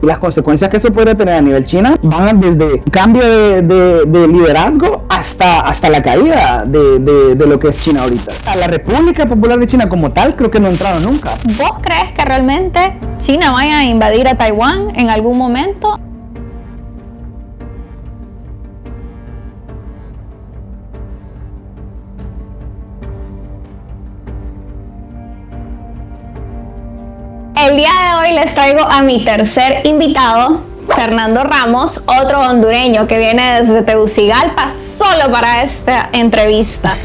Las consecuencias que eso puede tener a nivel China van desde cambio de liderazgo hasta la caída de lo que es China ahorita. A la República Popular de China como tal creo que no ha entrado nunca. ¿Vos crees que realmente China vaya a invadir a Taiwán en algún momento? El día de hoy les traigo a mi tercer invitado, Fernando Ramos, otro hondureño que viene desde Tegucigalpa solo para esta entrevista.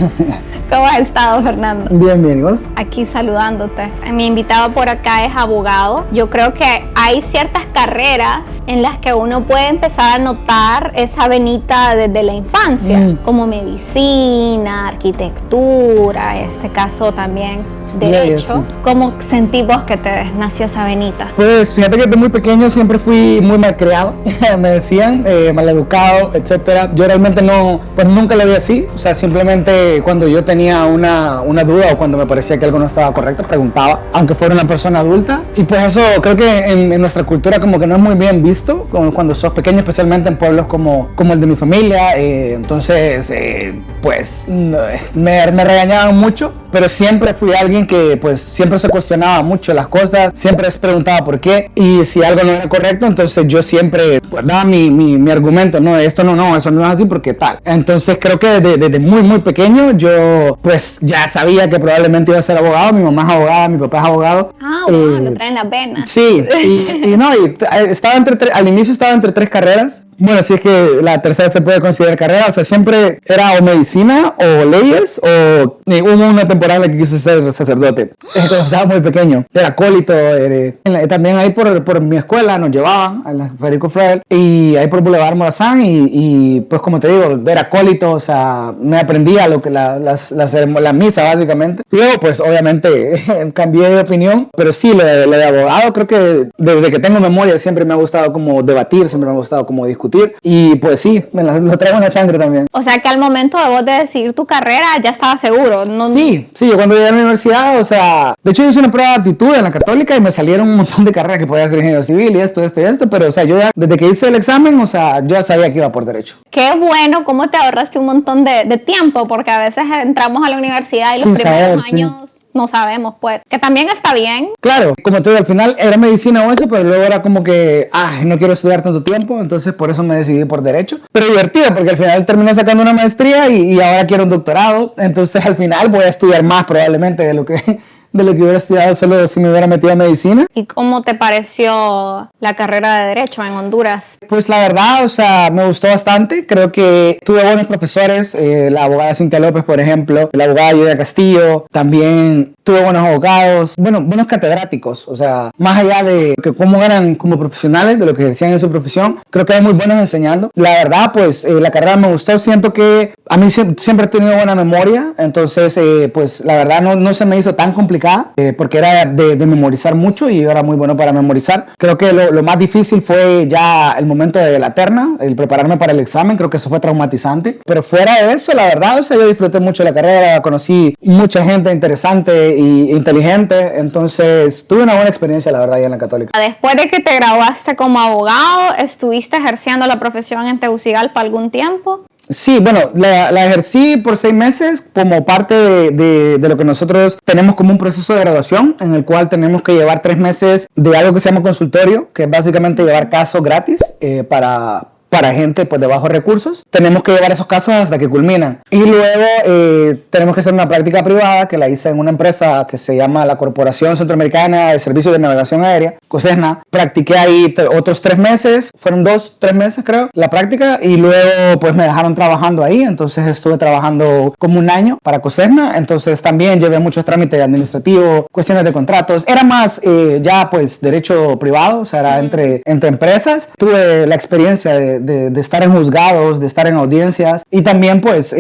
¿Cómo has estado, Fernando? Bien, bien, ¿vos? Aquí saludándote. Mi invitado por acá es abogado. Yo creo que hay ciertas carreras en las que uno puede empezar a notar esa venita desde la infancia, como medicina, arquitectura, en este caso también derecho. Sí. ¿Cómo sentís vos que te nació esa venita? Pues fíjate que desde muy pequeño siempre fui muy mal criado, me decían, mal educado, etcétera. Yo realmente no, pues nunca lo vi así, o sea, simplemente cuando yo tenía una duda o cuando me parecía que algo no estaba correcto, preguntaba, aunque fuera una persona adulta. Y pues eso creo que en nuestra cultura como que no es muy bien visto, como cuando sos pequeño, especialmente en pueblos como el de mi familia. Entonces, pues me regañaban mucho, pero siempre fui alguien que pues siempre se cuestionaba mucho las cosas, siempre se preguntaba por qué, y si algo no era correcto, entonces yo siempre pues, daba mi argumento, no, esto no, eso no es así porque tal. Entonces creo que desde muy pequeño yo pues ya sabía que probablemente iba a ser abogado. Mi mamá es abogada, mi papá es abogado. Lo traen las venas. Sí, al inicio estaba entre tres carreras. Bueno, si es que la tercera se puede considerar carrera, o sea, siempre era o medicina o leyes, o hubo una temporada en la que quise ser sacerdote. Entonces estaba muy pequeño, era acólito, también ahí por mi escuela nos llevaban a la Federico Freire, y ahí por Boulevard Morazán, y pues como te digo, era acólito, o sea, me aprendía lo que la misa básicamente. Luego pues obviamente cambié de opinión, pero sí, lo de abogado creo que desde que tengo memoria siempre me ha gustado como debatir, siempre me ha gustado como discutir. Y pues sí, lo traigo en la sangre también. O sea que al momento de vos de decidir tu carrera ya estaba seguro, ¿no? Sí, yo cuando llegué a la universidad, o sea, de hecho yo hice una prueba de aptitud en la Católica y me salieron un montón de carreras que podía ser ingeniero civil y esto, pero o sea, yo ya, desde que hice el examen, o sea, yo ya sabía que iba por derecho. Qué bueno, cómo te ahorraste un montón de tiempo, porque a veces entramos a la universidad y los primeros años... Sí. No sabemos, pues, que también está bien. Claro, como te digo, al final era medicina o eso, pero luego era como que, no quiero estudiar tanto tiempo, entonces por eso me decidí por derecho. Pero divertido, porque al final terminé sacando una maestría y ahora quiero un doctorado, entonces al final voy a estudiar más probablemente de lo que hubiera estudiado solo si me hubiera metido a medicina. ¿Y cómo te pareció la carrera de Derecho en Honduras? Pues la verdad, o sea, me gustó bastante. Creo que tuve buenos profesores, la abogada Cintia López, por ejemplo, la abogada Yudia Castillo, también tuve buenos abogados, buenos catedráticos, o sea, más allá de que cómo eran como profesionales, de lo que ejercían en su profesión, creo que eran muy buenos enseñando. La verdad, pues la carrera me gustó, siento que a mí siempre he tenido buena memoria, entonces pues la verdad no se me hizo tan complicado. Porque era de memorizar mucho y yo era muy bueno para memorizar. Creo que lo más difícil fue ya el momento de la terna, el prepararme para el examen. Creo que eso fue traumatizante, pero fuera de eso, la verdad, o sea, yo disfruté mucho la carrera, conocí mucha gente interesante e inteligente, entonces tuve una buena experiencia, la verdad, ahí en la Católica. Después de que te graduaste como abogado, ¿estuviste ejerciendo la profesión en Tegucigalpa algún tiempo? Sí, bueno, la ejercí por 6 meses como parte de lo que nosotros tenemos como un proceso de graduación, en el cual tenemos que llevar 3 meses de algo que se llama consultorio, que es básicamente llevar casos gratis para gente pues, de bajos recursos. Tenemos que llevar esos casos hasta que culminan. Y luego tenemos que hacer una práctica privada que la hice en una empresa que se llama la Corporación Centroamericana de Servicios de Navegación Aérea, COSESNA. Practiqué ahí otros 3 meses, fueron 3 meses creo, la práctica, y luego pues me dejaron trabajando ahí, entonces estuve trabajando como 1 año para COSESNA, entonces también llevé muchos trámites administrativos, cuestiones de contratos, era más ya pues derecho privado, o sea, era entre empresas. Tuve la experiencia de de estar en juzgados, de estar en audiencias, y también pues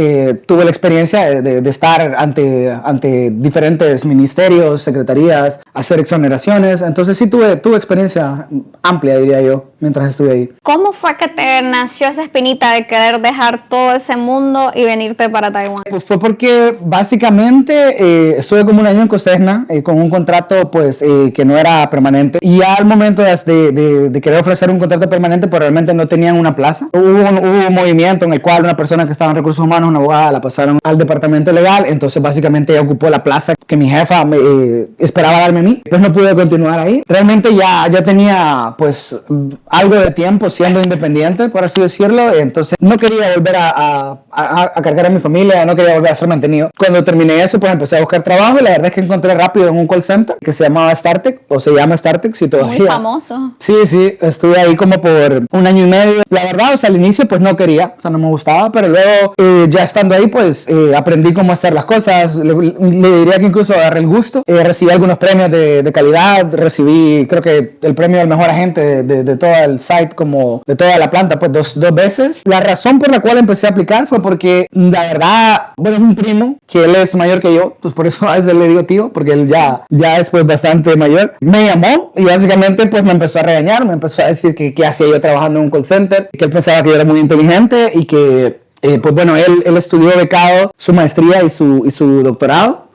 tuve la experiencia de estar ante diferentes ministerios, secretarías, hacer exoneraciones. Entonces sí tuve experiencia amplia, diría yo, mientras estuve ahí. ¿Cómo fue que te nació esa espinita de querer dejar todo ese mundo y venirte para Taiwán? Pues fue porque básicamente estuve como un año en Cosesna con un contrato pues que no era permanente, y ya al momento de querer ofrecer un contrato permanente pues realmente no tenían una plaza. Hubo un movimiento en el cual una persona que estaba en recursos humanos, una abogada, la pasaron al departamento legal, entonces básicamente ella ocupó la plaza que mi jefa esperaba darme a mí, pues no pude continuar ahí. Realmente ya tenía pues algo de tiempo siendo independiente, por así decirlo, entonces no quería volver a cargar a mi familia, no quería volver a ser mantenido. Cuando terminé eso pues empecé a buscar trabajo, y la verdad es que encontré rápido en un call center que se llamaba StarTech, o se llama StarTech si todavía. Muy famoso. Sí, estuve ahí como por un año y medio. La verdad, o sea, al inicio pues no quería, o sea, no me gustaba, pero luego ya estando ahí pues aprendí cómo hacer las cosas. Le diría que incluso agarré el gusto. Recibí algunos premios de calidad, recibí creo que el premio del mejor agente de todo el site, como de toda la planta, pues dos veces. La razón por la cual empecé a aplicar fue porque la verdad, bueno, es un primo que él es mayor que yo, pues por eso a veces le digo tío, porque él ya es pues bastante mayor. Me llamó y básicamente pues me empezó a regañar, me empezó a decir que qué hacía yo trabajando en un call center, que él pensaba que yo era muy inteligente y que pues bueno, él estudió becado su maestría y su doctorado.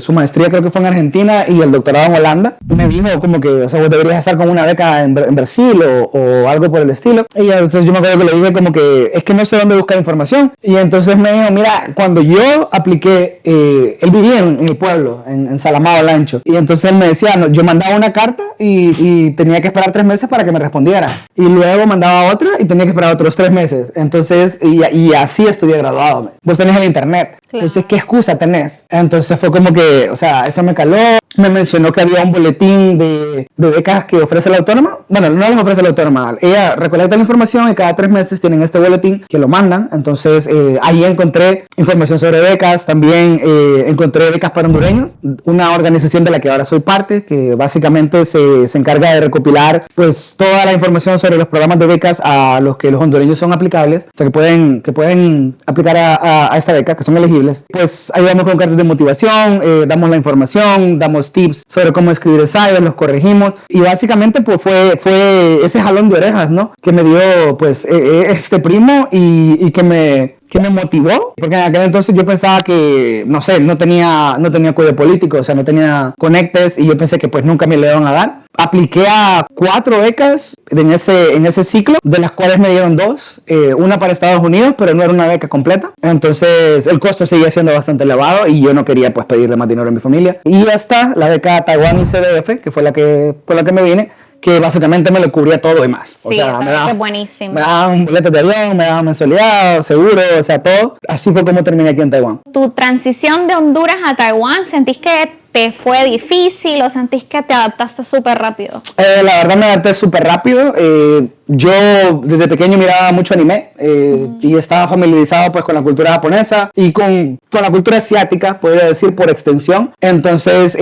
Su maestría creo que fue en Argentina y el doctorado en Holanda. Me dijo como que, o sea, vos deberías estar con una beca en Brasil o algo por el estilo. Y entonces yo me acuerdo que le dije como que es que no sé dónde buscar información. Y entonces me dijo, mira, cuando yo apliqué, él vivía en el pueblo, en Salamao, Lancho. Y entonces él me decía, no, yo mandaba una carta y tenía que esperar 3 meses para que me respondiera. Y luego mandaba otra y tenía que esperar otros 3 meses. Entonces, y así estudié graduado. Vos tenés el internet. Claro. Entonces, ¿qué excusa tenés? Entonces fue como que, o sea, eso me caló. Me mencionó que había un boletín de becas que ofrece la autónoma. Bueno, no les ofrece la autónoma. Ella recolecta la información y cada 3 meses tienen este boletín que lo mandan. Entonces, ahí encontré información sobre becas. También encontré becas para hondureños. Una organización de la que ahora soy parte, que básicamente se encarga de recopilar pues toda la información sobre los programas de becas a los que los hondureños son aplicables. O sea, que pueden aplicar a esta beca, que son elegibles. Pues ayudamos con cartas de motivación, damos la información, damos tips sobre cómo escribir ensayos, los corregimos, y básicamente pues fue ese jalón de orejas, ¿no? Que me dio pues este primo y que me motivó, porque en aquel entonces yo pensaba que, no sé, no tenía cuello político, o sea, no tenía conectes, y yo pensé que pues nunca me le iban a dar. Apliqué a 4 becas en ese ciclo, de las cuales me dieron 2, una para Estados Unidos, pero no era una beca completa, entonces el costo seguía siendo bastante elevado y yo no quería pues pedirle más dinero a mi familia. Y hasta la beca Taiwán y CDF, que fue por la que me vine, que básicamente me lo cubría todo y más. Sí, o sea, es buenísimo. Me daban boletos de avión, me daban mensualidad, seguro, o sea, todo. Así fue como terminé aquí en Taiwán. ¿Tu transición de Honduras a Taiwán, sentís que te fue difícil o sentís que te adaptaste súper rápido? La verdad me adapté súper rápido. Yo desde pequeño miraba mucho anime y estaba familiarizado pues con la cultura japonesa y con la cultura asiática, podría decir, por extensión. Entonces,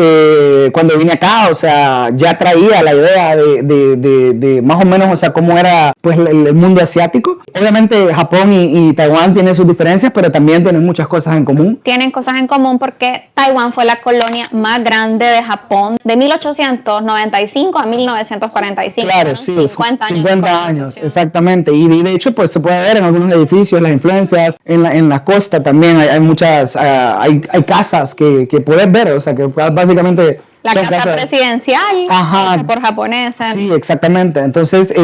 cuando vine acá, o sea, ya traía la idea de más o menos, o sea, cómo era pues el mundo asiático. Obviamente Japón y Taiwán tienen sus diferencias, pero también tienen muchas cosas en común. Tienen cosas en común porque Taiwán fue la colonia más grande de Japón de 1895 a 1945. Claro, sí, 50 años. 50 años, exactamente. Y de hecho, pues se puede ver en algunos edificios las influencias. En la costa también hay muchas, hay casas que puedes ver, o sea, que básicamente... La casa presidencial, ajá, por japoneses. Sí, exactamente. Entonces,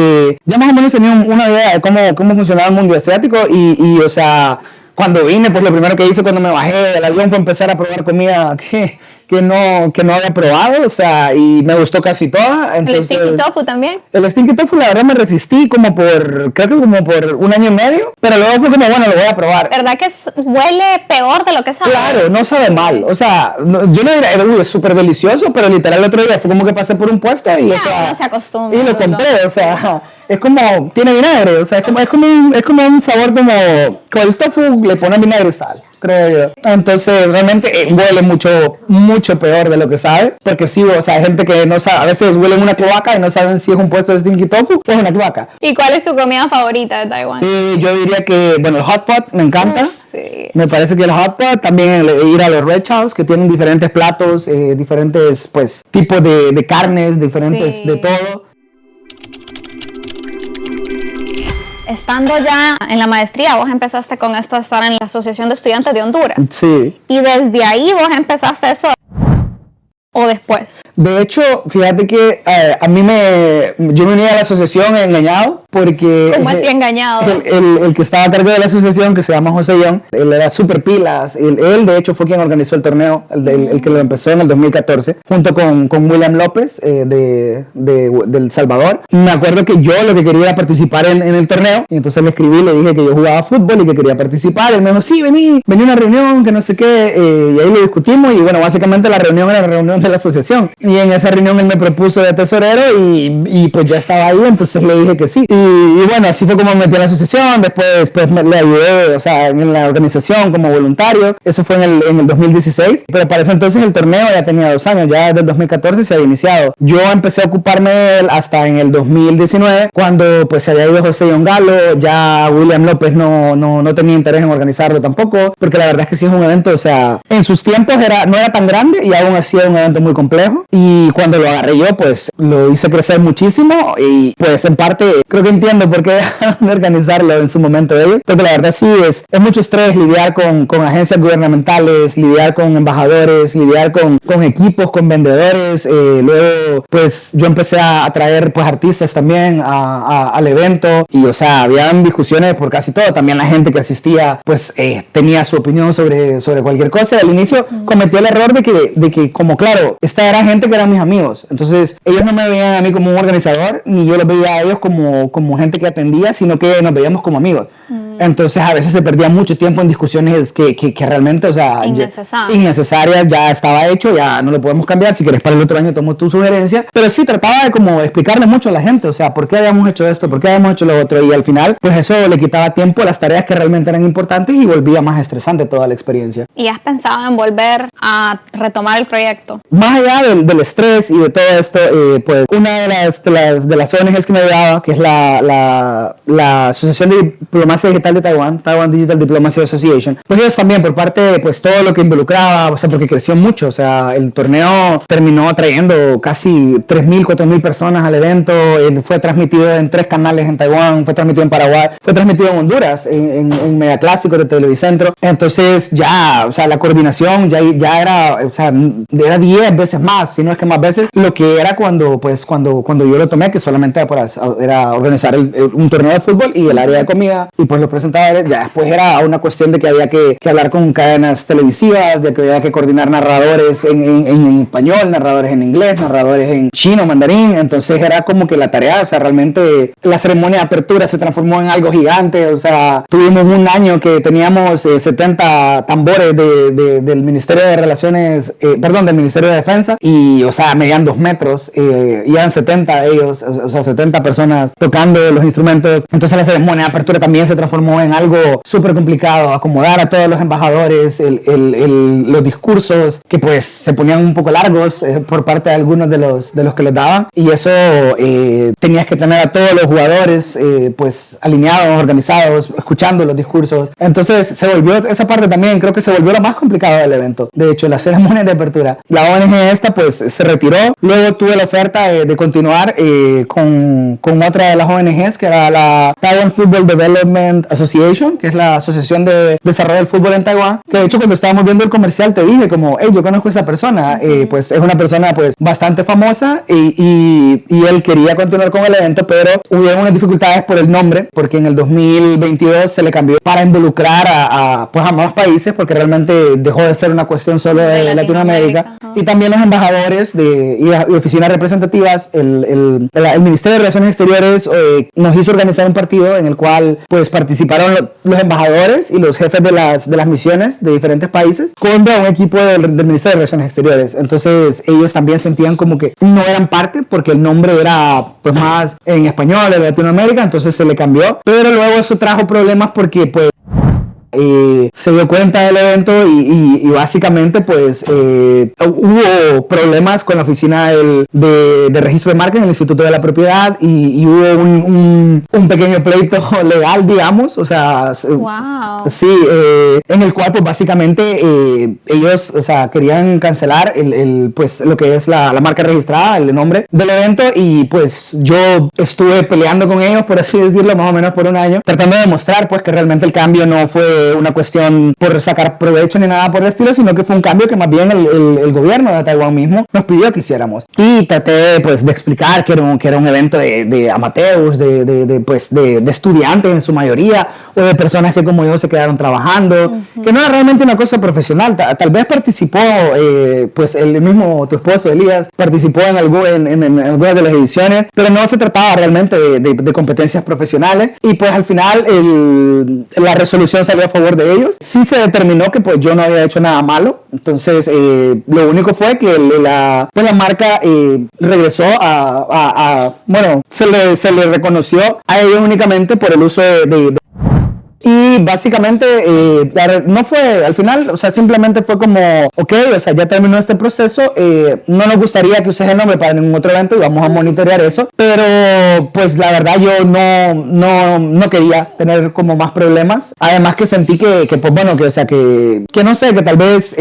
ya más o menos tenía una idea de cómo funcionaba el mundo asiático y o sea... Cuando vine, pues lo primero que hice cuando me bajé del avión fue empezar a probar comida que no había probado, o sea, y me gustó casi toda. Entonces, ¿el stinky tofu también? El stinky tofu, la verdad, me resistí creo que como por 1 año y medio, pero luego fue como, bueno, lo voy a probar. ¿Verdad que huele peor de lo que sabe? Claro, no sabe mal, o sea, yo no diría, es súper delicioso, pero literal el otro día fue como que pasé por un puesto y, ya, o sea, uno se acostumbra, y lo compré, o sea... Es como, tiene vinagre, o sea, es como un sabor como el tofu, le ponen vinagre y sal. creo yo. Entonces, realmente huele mucho peor de lo que sabe, porque sí, o sea, hay gente que no sabe, a veces huele en una cloaca y no saben si es un puesto de stinky tofu o es una cloaca. ¿Y cuál es su comida favorita de Taiwán? Yo diría que, bueno, el hot pot me encanta. Sí. Me parece que el hot pot, también ir a los Red House, que tienen diferentes platos, diferentes, pues, tipos de carnes, diferentes de todo. Estando ya en la maestría, vos empezaste con esto de estar en la Asociación de Estudiantes de Honduras. Sí. Y desde ahí vos empezaste eso, ¿o después? De hecho, fíjate que yo me uní a la asociación engañado porque... ¿Cómo así engañado? El que estaba a cargo de la asociación, que se llama José Young, él era súper pilas. Él, de hecho, fue quien organizó el torneo, el que lo empezó en el 2014, junto con William López del Salvador. Me acuerdo que yo lo que quería era participar en el torneo, y entonces le escribí, le dije que yo jugaba fútbol y que quería participar. Él me dijo, sí, vení a una reunión, que no sé qué, y ahí lo discutimos, y bueno, básicamente la reunión era la reunión de la asociación. Y en esa reunión él me propuso de tesorero y pues ya estaba ahí, entonces le dije que sí. Y bueno, así fue como me metí a la asociación. Después pues le ayudé, o sea, en la organización como voluntario. Eso fue en el 2016. Pero para ese entonces el torneo ya tenía 2 años, ya desde el 2014 se había iniciado. Yo empecé a ocuparme de él hasta en el 2019, cuando pues se había ido José John Galo. Ya William López no tenía interés en organizarlo tampoco, porque la verdad es que sí es un evento, o sea, en sus tiempos no era tan grande y aún así era un evento muy complejo. Y cuando lo agarré yo, pues lo hice crecer muchísimo, y pues en parte creo que entiendo por qué dejaron de organizarlo en su momento ellos, porque la verdad sí es mucho estrés lidiar con agencias gubernamentales, lidiar con embajadores, lidiar con equipos, con vendedores. Luego pues yo empecé a traer pues artistas también al evento, y o sea, habían discusiones por casi todo. También la gente que asistía pues tenía su opinión sobre cualquier cosa. Al inicio cometí el error de que como claro, esta era gente que eran mis amigos, entonces ellos no me veían a mí como un organizador, ni yo los veía a ellos como gente que atendía, sino que nos veíamos como amigos. Entonces a veces se perdía mucho tiempo en discusiones que realmente, o sea, innecesarias. Ya estaba hecho, ya no lo podemos cambiar. Si quieres para el otro año tomo tu sugerencia, pero sí trataba de como explicarle mucho a la gente, o sea, por qué habíamos hecho esto, por qué habíamos hecho lo otro, y al final pues eso le quitaba tiempo a las tareas que realmente eran importantes y volvía más estresante toda la experiencia. ¿Y has pensado en volver a retomar el proyecto? Más allá del estrés y de todo esto, pues una de las ONGs que me ayudaba, que es la Asociación de Diplomacia Digital de Taiwán Digital Diplomacy Association, pues ellos también, por parte de pues todo lo que involucraba, o sea, porque creció mucho, o sea, el torneo terminó atrayendo casi 3.000, 4.000 personas al evento. Él fue transmitido en 3 canales en Taiwán, fue transmitido en Paraguay, fue transmitido en Honduras, en Megaclásicos de Televicentro. Entonces ya, o sea, la coordinación ya era, o sea, era 10 veces más, si no es que más veces, lo que era cuando yo lo tomé, que solamente era organizar un torneo de fútbol y el área de comida y pues los presentadores. Ya después era una cuestión de que había que hablar con cadenas televisivas, de que había que coordinar narradores en español, narradores en inglés, narradores en chino, mandarín. Entonces era como que la tarea, o sea, realmente la ceremonia de apertura se transformó en algo gigante. O sea, tuvimos un año que teníamos 70 tambores del Ministerio de Relaciones, del Ministerio de Defensa, y o sea, medían 2 metros, y eran 70 ellos, o sea, 70 personas tocando los instrumentos. Entonces la ceremonia de apertura también se transformó en algo súper complicado, acomodar a todos los embajadores, los discursos que pues se ponían un poco largos por parte de algunos de los que los daban, y eso tenías que tener a todos los jugadores pues alineados, organizados, escuchando los discursos. Entonces se volvió esa parte también, creo que se volvió lo más complicado del evento. De hecho, la ceremonia de apertura, la ONG esta pues se retiró. Luego tuve la oferta de continuar con otra de las ONGs, que era la Taiwan Football Development Association, que es la asociación de desarrollo del fútbol en Taiwán. Que de hecho, cuando estábamos viendo el comercial te dije como, hey, yo conozco a esa persona, pues es una persona pues bastante famosa, y él quería continuar con el evento, pero hubo unas dificultades por el nombre, porque en el 2022 se le cambió para involucrar a más países, porque realmente dejó de ser una cuestión solo de Latinoamérica. Y también los embajadores y oficinas representativas, el Ministerio de Relaciones Exteriores nos hizo organizar un partido en el cual pues participaron los embajadores y los jefes de las misiones de diferentes países contra un equipo del Ministerio de Relaciones Exteriores. Entonces ellos también sentían como que no eran parte, porque el nombre era pues más en español, de Latinoamérica, entonces se le cambió. Pero luego eso trajo problemas porque pues se dio cuenta del evento y básicamente pues hubo problemas con la oficina de registro de marca en el Instituto de la Propiedad y hubo un pequeño pleito legal, digamos, o sea, wow. Sí, en el cual pues básicamente ellos, o sea, querían cancelar pues lo que es la marca registrada, el nombre del evento, y pues yo estuve peleando con ellos, por así decirlo, más o menos por un año, tratando de demostrar pues que realmente el cambio no fue una cuestión por sacar provecho ni nada por el estilo, sino que fue un cambio que más bien el gobierno de Taiwán mismo nos pidió que hiciéramos. Y traté pues de explicar que era un evento de amateurs, de estudiantes en su mayoría, o de personas que como yo se quedaron trabajando, que no era realmente una cosa profesional. Tal vez participó, pues el mismo tu esposo Elías participó en algunas de las ediciones, pero no se trataba realmente de competencias profesionales, y pues al final la resolución salió a favor de ellos. Sí se determinó que pues yo no había hecho nada malo, entonces lo único fue que la marca regresó bueno, se le reconoció a ellos únicamente por el uso y básicamente no fue al final, o sea, simplemente fue como, ok, o sea, ya terminó este proceso, no nos gustaría que uses el nombre para ningún otro evento y vamos a monitorear eso, pero pues la verdad yo no quería tener como más problemas, además que sentí que pues bueno, que o sea, que no sé, que tal vez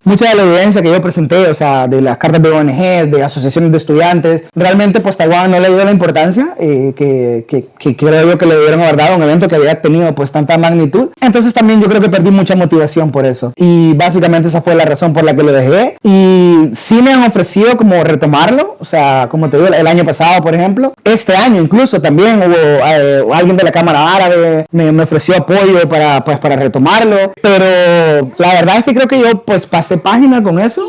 mucha de la evidencia que yo presenté, o sea, de las cartas de ONG, de asociaciones de estudiantes, realmente pues Taiwán no le dio la importancia que creo yo que le debieron haber dado a un evento que había tenido pues tanta magnitud. Entonces también yo creo que perdí mucha motivación por eso, y básicamente esa fue la razón por la que lo dejé. Y sí me han ofrecido como retomarlo, o sea, como te digo, el año pasado por ejemplo, este año incluso también hubo alguien de la Cámara Árabe me ofreció apoyo para retomarlo, pero la verdad es que creo que yo pues pasé página con eso.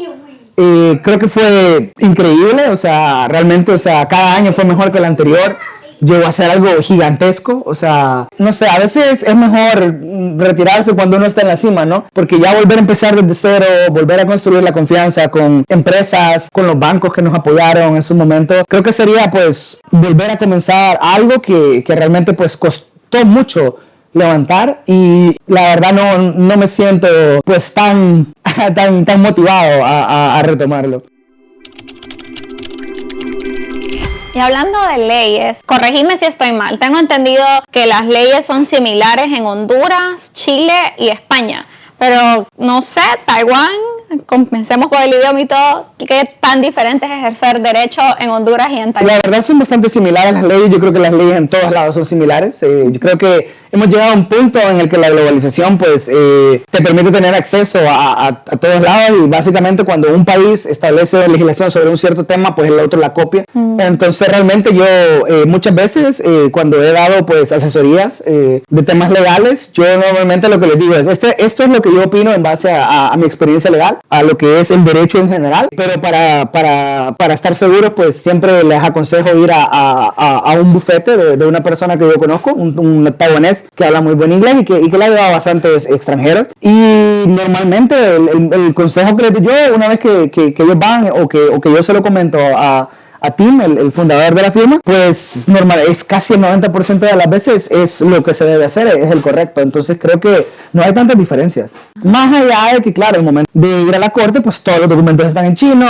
Creo que fue increíble, o sea, realmente, o sea, cada año fue mejor que el anterior. Llegó a ser algo gigantesco, o sea, no sé, a veces es mejor retirarse cuando uno está en la cima, ¿no? Porque ya volver a empezar desde cero, volver a construir la confianza con empresas, con los bancos que nos apoyaron en su momento, creo que sería pues volver a comenzar algo que realmente pues costó mucho levantar, y la verdad no me siento pues tan motivado a retomarlo. Y hablando de leyes, corregime si estoy mal, tengo entendido que las leyes son similares en Honduras, Chile y España, pero no sé, Taiwán, comencemos por el idioma y todo, ¿qué tan diferente es ejercer derecho en Honduras y en Taiwán? La verdad son bastante similares las leyes, yo creo que las leyes en todos lados son similares, yo creo que hemos llegado a un punto en el que la globalización pues te permite tener acceso a todos lados, y básicamente cuando un país establece legislación sobre un cierto tema, pues el otro la copia. Entonces realmente yo muchas veces cuando he dado pues asesorías de temas legales, yo normalmente lo que les digo es esto es lo que yo opino en base a mi experiencia legal, a lo que es el derecho en general, pero para estar seguros pues siempre les aconsejo ir a un bufete de una persona que yo conozco, un taiwanés que habla muy buen inglés y que le ha ayudado a bastantes extranjeros, y normalmente el consejo que les doy yo una vez que ellos van o que yo se lo comento a Tim, el fundador de la firma, pues normal, es casi el 90% de las veces es lo que se debe hacer, es el correcto. Entonces creo que no hay tantas diferencias. Más allá de que, claro, el momento de ir a la corte, pues todos los documentos están en chino,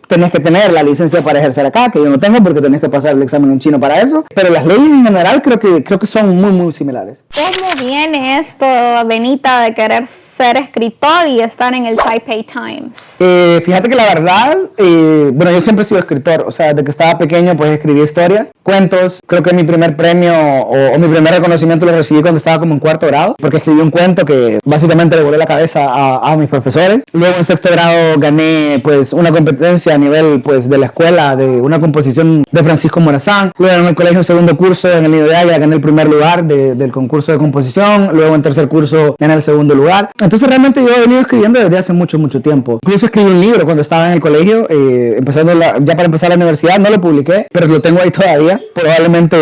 tenés que tener la licencia para ejercer acá, que yo no tengo porque tenés que pasar el examen en chino para eso, pero las leyes en general creo que son muy similares. ¿Cómo viene esto, Benita, de querer ser escritor y estar en el Taipei Times? Fíjate que la verdad, bueno, yo siempre he sido escritor, o sea, desde que estaba pequeño pues escribí historias, cuentos. Creo que mi primer premio o mi primer reconocimiento lo recibí cuando estaba como en cuarto grado, porque escribí un cuento que básicamente le volé la cabeza a mis profesores. Luego en sexto grado gané pues una competencia a nivel pues de la escuela de una composición de Francisco Morazán. Luego en el colegio segundo curso en el Nido de Águila gané el primer lugar del concurso de composición. Luego en tercer curso gané el segundo lugar. Entonces realmente yo he venido escribiendo desde hace mucho tiempo. Incluso escribí un libro cuando estaba en el colegio, ya para empezar a la universidad, no lo publiqué, pero lo tengo ahí todavía. Probablemente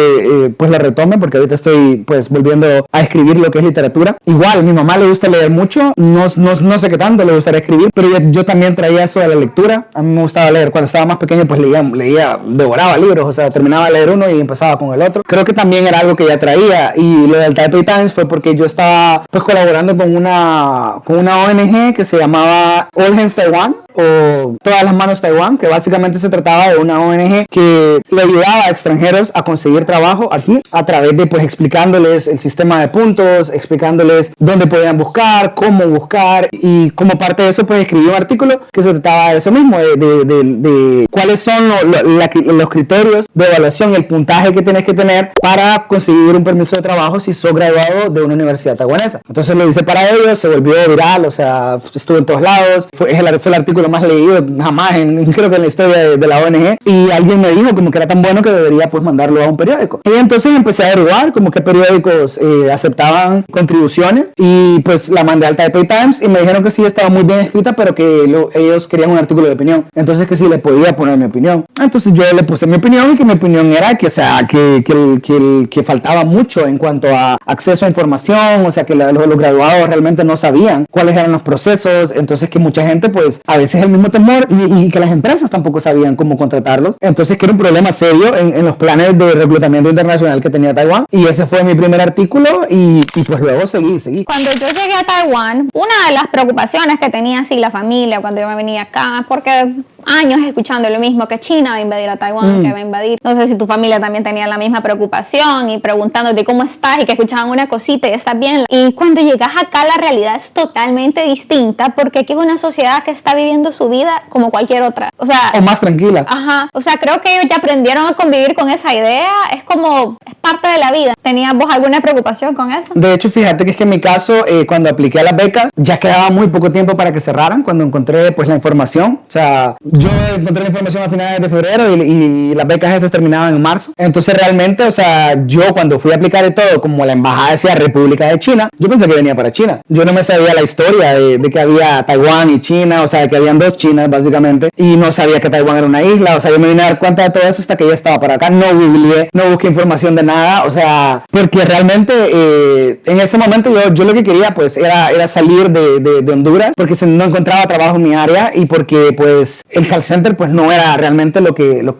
pues lo retome porque ahorita estoy pues volviendo a escribir lo que es literatura. Igual, mi mamá le gusta leer mucho, no sé qué tanto le gustaría escribir, pero yo también traía eso de la lectura. A mí me gustaba leer. Cuando estaba más pequeño pues leía, devoraba libros, o sea, terminaba de leer uno y empezaba con el otro. Creo que también era algo que ya traía, y lo del Taipei Times fue porque yo estaba pues colaborando con una ONG que se llamaba All Hands Taiwan, o Todas las Manos Taiwán, que básicamente se trataba de una ONG que le ayudaba a extranjeros a conseguir trabajo aquí a través de pues explicándoles el sistema de puntos, explicándoles dónde podían buscar, cómo buscar, y como parte de eso pues escribí un artículo que se trataba de eso mismo, de cuáles son los criterios de evaluación y el puntaje que tienes que tener para conseguir un permiso de trabajo si sos graduado de una universidad taiwanesa. Entonces lo hice para ellos, se volvió viral, o sea, estuvo en todos lados, fue el artículo más leído jamás creo que en la historia de la ONG, y alguien me dijo como que era tan bueno que debería pues mandarlo a un periódico, y entonces empecé a averiguar como qué periódicos aceptaban contribuciones, y pues la mandé al Taipei Times y me dijeron que sí estaba muy bien escrita, pero que ellos querían un artículo de opinión, entonces que sí le podía poner mi opinión. Entonces yo le puse mi opinión, y que mi opinión era que, o sea, que faltaba mucho en cuanto a acceso a información, o sea, que los graduados realmente no sabían cuáles eran los procesos, entonces que mucha gente pues a veces el mismo temor, y que las empresas tampoco sabían cómo contratarlos, entonces que era un problema serio en los planes de reclutamiento internacional que tenía Taiwán, y ese fue mi primer artículo, y pues luego seguí. Cuando yo llegué a Taiwán, una de las preocupaciones que tenía así la familia cuando yo me venía acá, porque años escuchando lo mismo, que China va a invadir a Taiwán, que va a invadir. No sé si tu familia también tenía la misma preocupación, y preguntándote cómo estás, y que escuchaban una cosita y estás bien. Y cuando llegas acá la realidad es totalmente distinta, porque aquí es una sociedad que está viviendo su vida como cualquier otra. O sea, o más tranquila. Ajá. O sea, creo que ellos ya aprendieron a convivir con esa idea. Es como, es parte de la vida. ¿Tenías vos alguna preocupación con eso? De hecho, fíjate que es que en mi caso, cuando apliqué a las becas, ya quedaba muy poco tiempo para que cerraran, cuando encontré pues la información. O sea, yo encontré la información a finales de febrero y las becas esas terminaban en marzo. Entonces realmente, o sea, yo cuando fui a aplicar de todo, como la embajada decía República de China, yo pensé que venía para China. Yo no me sabía la historia de que había Taiwán y China, o sea, de que habían dos Chinas básicamente, y no sabía que Taiwán era una isla. O sea, yo me vine a dar cuenta de todo eso hasta que ya estaba para acá. No googleé, no busqué información de nada, o sea, porque realmente en ese momento yo lo que quería pues era salir de Honduras, porque no encontraba trabajo en mi área, y porque pues el call center pues no era realmente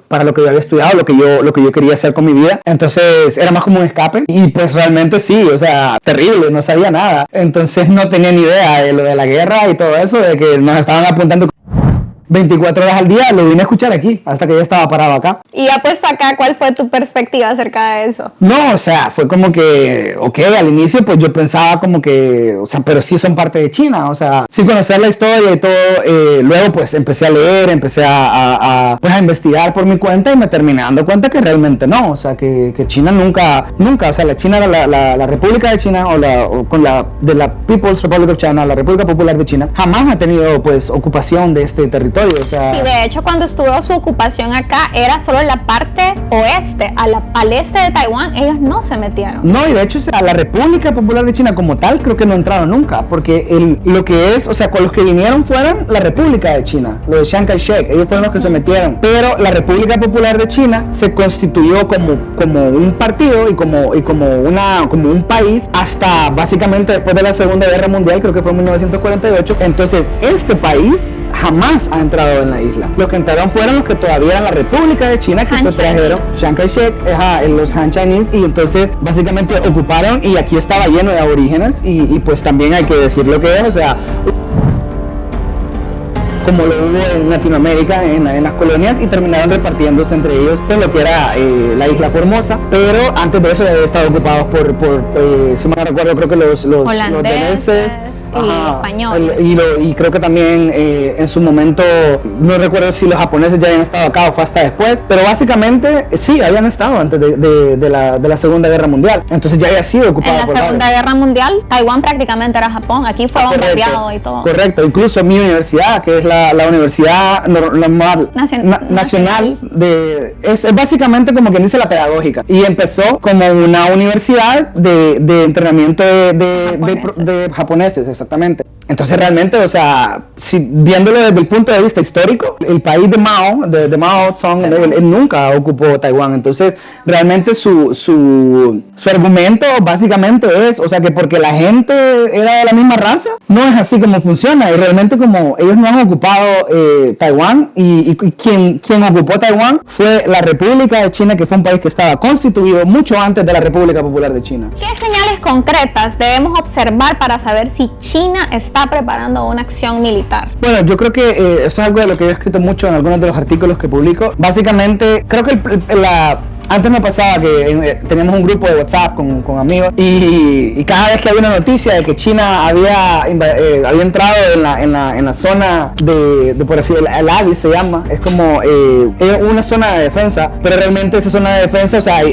para lo que yo había estudiado, lo que yo quería hacer con mi vida. Entonces era más como un escape, y pues realmente sí, o sea, terrible, no sabía nada. Entonces no tenía ni idea de lo de la guerra y todo eso, de que nos estaban apuntando 24 horas al día. Lo vine a escuchar aquí, hasta que ya estaba parado acá. Y apuesto acá, ¿cuál fue tu perspectiva acerca de eso? No, o sea, fue como que, ok, al inicio pues yo pensaba como que, o sea, pero sí son parte de China, o sea, sin conocer la historia y todo. Luego pues empecé a leer, empecé a investigar por mi cuenta, y me terminé dando cuenta que realmente no, o sea, que China nunca, o sea, la China era la República de China, de la People's Republic of China, la República Popular de China, jamás ha tenido pues ocupación de este territorio. O sea, sí, de hecho cuando estuvo su ocupación acá era solo la parte oeste, al este de Taiwán ellos no se metieron. No, y de hecho a la República Popular de China como tal creo que no entraron nunca, porque lo que es, o sea, con los que vinieron fueron la República de China, los de Chiang Kai-shek, ellos fueron los que se metieron, pero la República Popular de China se constituyó como un partido y como un país hasta básicamente después de la Segunda Guerra Mundial, creo que fue en 1948. Entonces este país jamás ha entrado en la isla. Los que entraron fueron los que todavía eran la República de China, que se trajeron Chiang Kai-shek, los Han Chinese, y entonces básicamente ocuparon, y aquí estaba lleno de aborígenes, y pues también hay que decir lo que es, o sea, como lo hubo en Latinoamérica, en las colonias, y terminaron repartiéndose entre ellos en lo que era la isla Formosa, pero antes de eso había estado ocupados por si mal no recuerdo, creo que los daneses y españoles. Y creo que también en su momento, no recuerdo si los japoneses ya habían estado acá o fue hasta después, pero básicamente sí, habían estado antes de la Segunda Guerra Mundial, entonces ya había sido ocupado. En la Segunda Guerra Mundial, Taiwán prácticamente era Japón, aquí fue bombardeado y todo. Correcto, incluso mi universidad, que es la Universidad Nacional es básicamente como quien dice la pedagógica, y empezó como una universidad de entrenamiento de japoneses, exactamente. Entonces realmente, o sea, viéndolo desde el punto de vista histórico, el país de Mao Zedong, él nunca ocupó Taiwán. Entonces realmente su argumento básicamente es, o sea, que porque la gente era de la misma raza, no es así como funciona, y realmente como ellos no han ocupado Taiwán, y quien ocupó Taiwán fue la República de China, que fue un país que estaba constituido mucho antes de la República Popular de China. ¿Qué señales concretas debemos observar para saber si China está preparando una acción militar? Bueno, yo creo que esto es algo de lo que yo he escrito mucho en algunos de los artículos que publico. Básicamente, creo que antes me pasaba que teníamos un grupo de WhatsApp con amigos, y cada vez que había una noticia de que China había entrado en la zona de por así decirlo, el ADI se llama, es como una zona de defensa, pero realmente esa zona de defensa, o sea,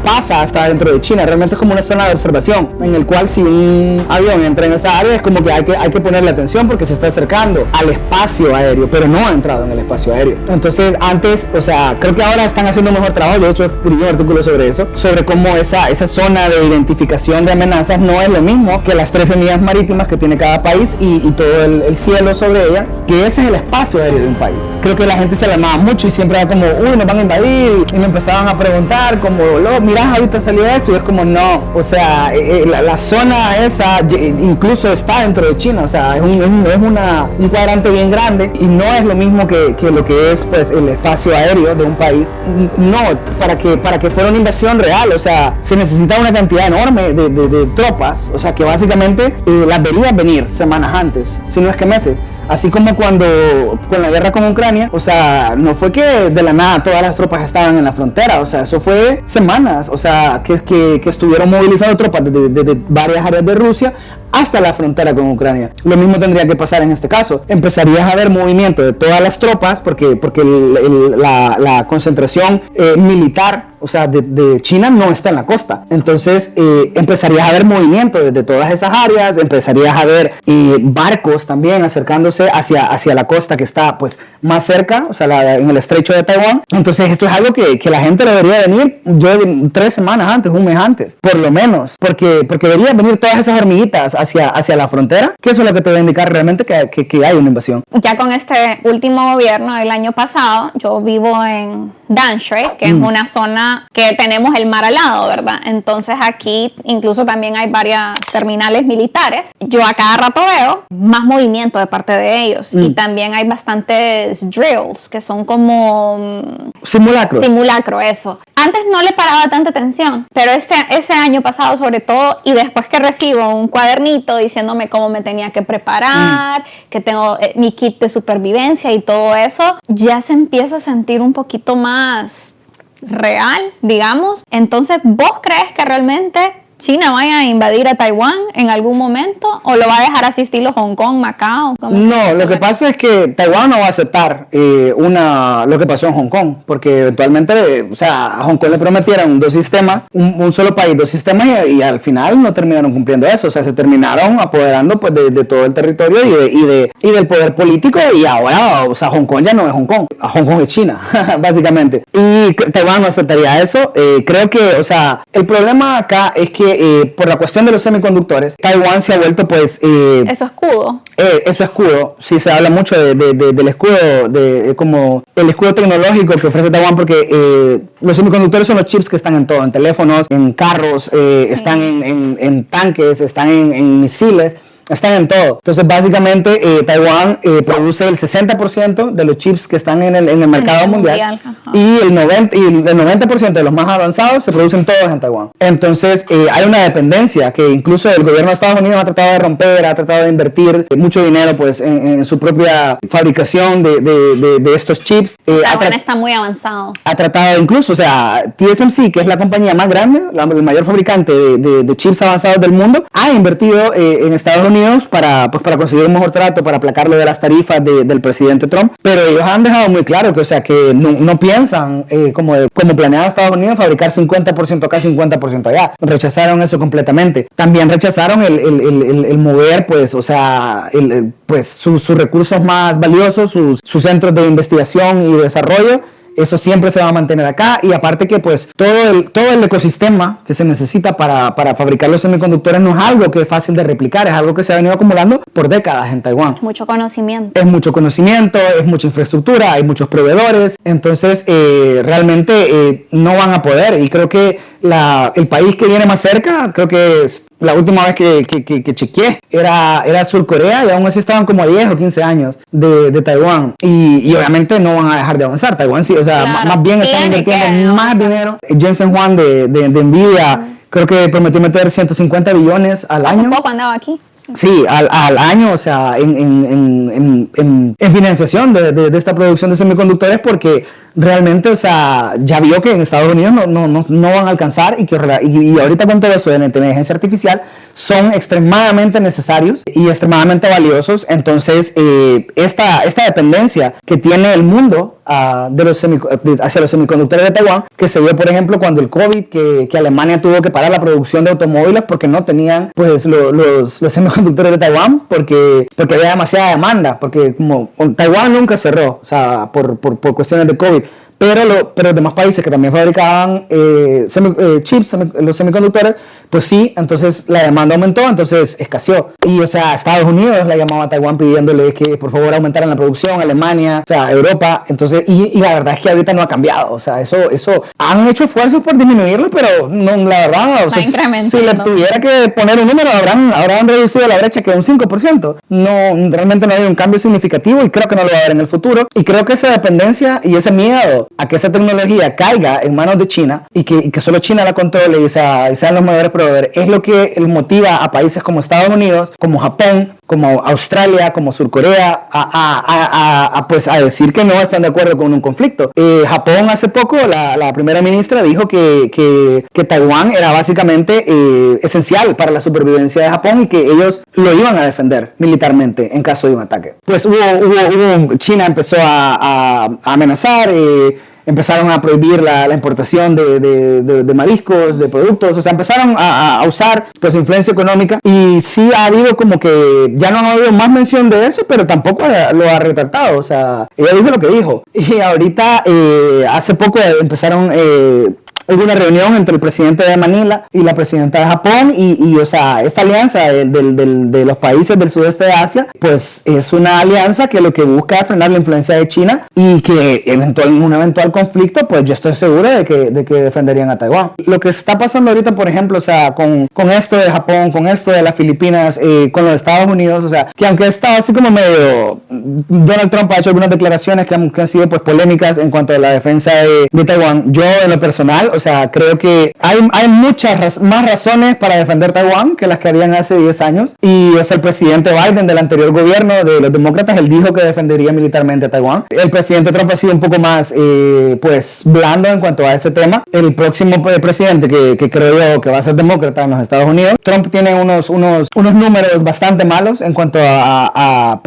pasa hasta dentro de China, realmente es como una zona de observación, en el cual si un avión entra en esa área es como que hay que ponerle atención porque se está acercando al espacio aéreo, pero no ha entrado en el espacio aéreo. Entonces antes, o sea, creo que ahora están haciendo un mejor trabajo. De hecho, escribí un artículo sobre eso, sobre cómo esa zona de identificación de amenazas no es lo mismo que las 13 millas marítimas que tiene cada país y todo el cielo sobre ella, que ese es el espacio aéreo de un país. Creo que la gente se alarmaba mucho y siempre era como, uy, nos van a invadir, y me empezaban a preguntar como, mirá, ahorita salió esto, y es como, no, o sea, la zona esa incluso está dentro de China, o sea, es un cuadrante bien grande, y no es lo mismo que lo que es pues el espacio aéreo de un país. No, para que fuera una invasión real, o sea, se necesita una cantidad enorme de tropas, o sea, que básicamente las verías venir semanas antes, si no es que meses. Así como cuando con la guerra con Ucrania, o sea, no fue que de la nada todas las tropas estaban en la frontera, o sea, eso fue semanas, o sea, que estuvieron movilizando tropas desde varias áreas de Rusia hasta la frontera con Ucrania. Lo mismo tendría que pasar en este caso. Empezarías a ver movimiento de todas las tropas porque la concentración militar, o sea, de China no está en la costa. Entonces empezarías a ver movimiento desde todas esas áreas, empezarías a ver barcos también acercándose hacia la costa que está pues más cerca, o sea, en el estrecho de Taiwán. Entonces esto es algo que la gente debería venir 3 semanas antes, un mes antes, por lo menos, porque deberían venir todas esas hormiguitas hacia la frontera, que eso es lo que te va a indicar realmente que hay una invasión. Ya con este último gobierno del año pasado, yo vivo en Danshui, que es una zona que tenemos el mar al lado, ¿verdad? Entonces aquí incluso también hay varias terminales militares. Yo a cada rato veo más movimiento de parte de ellos, y también hay bastantes drills, que son como simulacro, eso. Antes no le paraba tanta atención, pero ese año pasado sobre todo, y después que recibo un cuadernito diciéndome cómo me tenía que preparar, que tengo mi kit de supervivencia y todo eso, ya se empieza a sentir un poquito más real, digamos. Entonces, ¿vos crees que realmente China vaya a invadir a Taiwán en algún momento, o lo va a dejar así estilo Hong Kong, Macao? No, lo que pasa es que Taiwán no va a aceptar lo que pasó en Hong Kong, porque eventualmente, o sea, a Hong Kong le prometieron 2 sistemas, un solo país, 2 sistemas, y al final no terminaron cumpliendo eso, o sea, se terminaron apoderando pues de todo el territorio y del poder político, y ahora, o sea, Hong Kong ya no es Hong Kong, Hong Kong es China, básicamente, y Taiwán no aceptaría eso. Creo que, o sea, el problema acá es que por la cuestión de los semiconductores, Taiwán se ha vuelto pues eso escudo. Eso escudo, sí, se habla mucho del escudo, como el escudo tecnológico que ofrece Taiwán, porque los semiconductores son los chips que están en todo, en teléfonos, en carros, están en tanques, están en misiles. Están en todo. Entonces, básicamente, Taiwán produce el 60% de los chips que están en el mercado mundial. Y el 90% de los más avanzados se producen todos en Taiwán. Entonces, hay una dependencia que incluso el gobierno de Estados Unidos ha tratado de romper, ha tratado de invertir mucho dinero pues en su propia fabricación de estos chips. Taiwán está muy avanzado. Ha tratado incluso, o sea, TSMC, que es la compañía más grande, el mayor fabricante de chips avanzados del mundo, ha invertido en Estados Unidos Unidos para conseguir un mejor trato, para aplacar lo de las tarifas del presidente Trump, pero ellos han dejado muy claro que, o sea, que no piensan como planeaba Estados Unidos fabricar 50% acá, 50% allá. Rechazaron eso completamente. También rechazaron el mover, pues, o sea, pues sus recursos más valiosos, sus centros de investigación y desarrollo. Eso siempre se va a mantener acá, y aparte que pues todo el ecosistema que se necesita para fabricar los semiconductores no es algo que es fácil de replicar, es algo que se ha venido acumulando por décadas en Taiwán. Mucho conocimiento. Es mucho conocimiento, es mucha infraestructura, hay muchos proveedores, entonces realmente no van a poder, y creo que el país que viene más cerca, creo que la última vez que chequeé era Sur Corea, y aún así estaban como a 10 o 15 años de Taiwán, y obviamente no van a dejar de avanzar. Taiwán sí, o sea, claro, más bien están invirtiendo más dinero. Jensen Huang de Nvidia creo que prometió meter 150 billones al año. Hace poco andaba aquí. Sí, al año, o sea, en financiación de esta producción de semiconductores, porque realmente, o sea, ya vio que en Estados Unidos no van a alcanzar, y ahorita con todo esto de la inteligencia artificial son extremadamente necesarios y extremadamente valiosos. Entonces, esta dependencia que tiene el mundo hacia los semiconductores de Taiwán, que se vio, por ejemplo, cuando el COVID, que Alemania tuvo que parar la producción de automóviles porque no tenían pues los semiconductores de Taiwán, porque había demasiada demanda, porque como Taiwán nunca cerró, o sea, por cuestiones de COVID. Pero los demás países que también fabricaban chips, los semiconductores, pues sí, entonces la demanda aumentó, entonces escaseó. Y, o sea, Estados Unidos la llamaba a Taiwán pidiéndole que por favor aumentaran la producción, Alemania, o sea, Europa. Entonces, y la verdad es que ahorita no ha cambiado. O sea, eso han hecho esfuerzos por disminuirlo, pero no, la verdad, o sea, si le tuviera que poner un número, habrán reducido la brecha que un 5%. No, realmente no hay un cambio significativo, y creo que no lo va a haber en el futuro. Y creo que esa dependencia y ese miedo a que esa tecnología caiga en manos de China y que solo China la controle y sean los mayores proveedores, es lo que motiva a países como Estados Unidos, como Japón, como Australia, como Sur Corea, pues a decir que no están de acuerdo con un conflicto. Japón hace poco, la primera ministra dijo que Taiwán era básicamente esencial para la supervivencia de Japón, y que ellos lo iban a defender militarmente en caso de un ataque. Pues China empezó a amenazar, empezaron a prohibir la importación de mariscos, de productos, o sea, empezaron a usar pues influencia económica, y sí ha habido como que ya no ha habido más mención de eso, pero tampoco lo ha retractado. O sea, ella dijo lo que dijo, y ahorita hace poco empezaron hubo una reunión entre el presidente de Manila y la presidenta de Japón, y o sea, esta alianza de los países del sudeste de Asia, pues es una alianza que lo que busca es frenar la influencia de China, y que en un eventual conflicto, pues yo estoy seguro de que defenderían a Taiwán. Lo que está pasando ahorita, por ejemplo, o sea, con esto de Japón, con esto de las Filipinas, con los Estados Unidos, o sea, que aunque ha estado así como medio, Donald Trump ha hecho algunas declaraciones que han sido pues polémicas en cuanto a la defensa de Taiwán. Yo en lo personal, o sea, creo que hay muchas más razones para defender Taiwán que las que habían hace 10 años. Y, o sea, el presidente Biden del anterior gobierno de los demócratas, él dijo que defendería militarmente a Taiwán. El presidente Trump ha sido un poco más, pues, blando en cuanto a ese tema. El próximo presidente, que creo yo que va a ser demócrata en los Estados Unidos, Trump tiene unos números bastante malos en cuanto a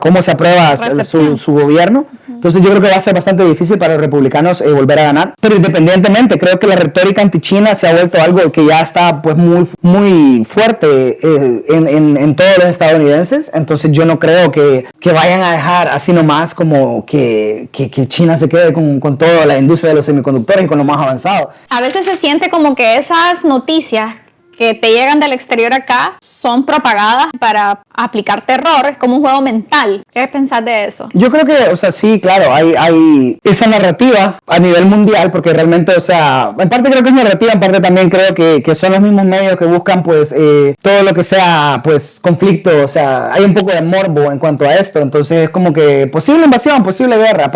cómo se aprueba su gobierno. Entonces yo creo que va a ser bastante difícil para los republicanos volver a ganar. Pero independientemente, creo que la retórica anti-China se ha vuelto algo que ya está pues muy, muy fuerte en todos los estadounidenses. Entonces yo no creo que vayan a dejar así nomás como que China se quede con toda la industria de los semiconductores y con lo más avanzado. A veces se siente como que esas noticias que te llegan del exterior acá son propagadas para aplicar terror, es como un juego mental. ¿Qué pensás de eso? Yo creo que, o sea, sí, claro, hay esa narrativa a nivel mundial, porque realmente, o sea, en parte creo que es narrativa, en parte también creo que son los mismos medios que buscan, pues, todo lo que sea, pues, conflicto, o sea, hay un poco de morbo en cuanto a esto. Entonces es como que posible invasión, posible guerra,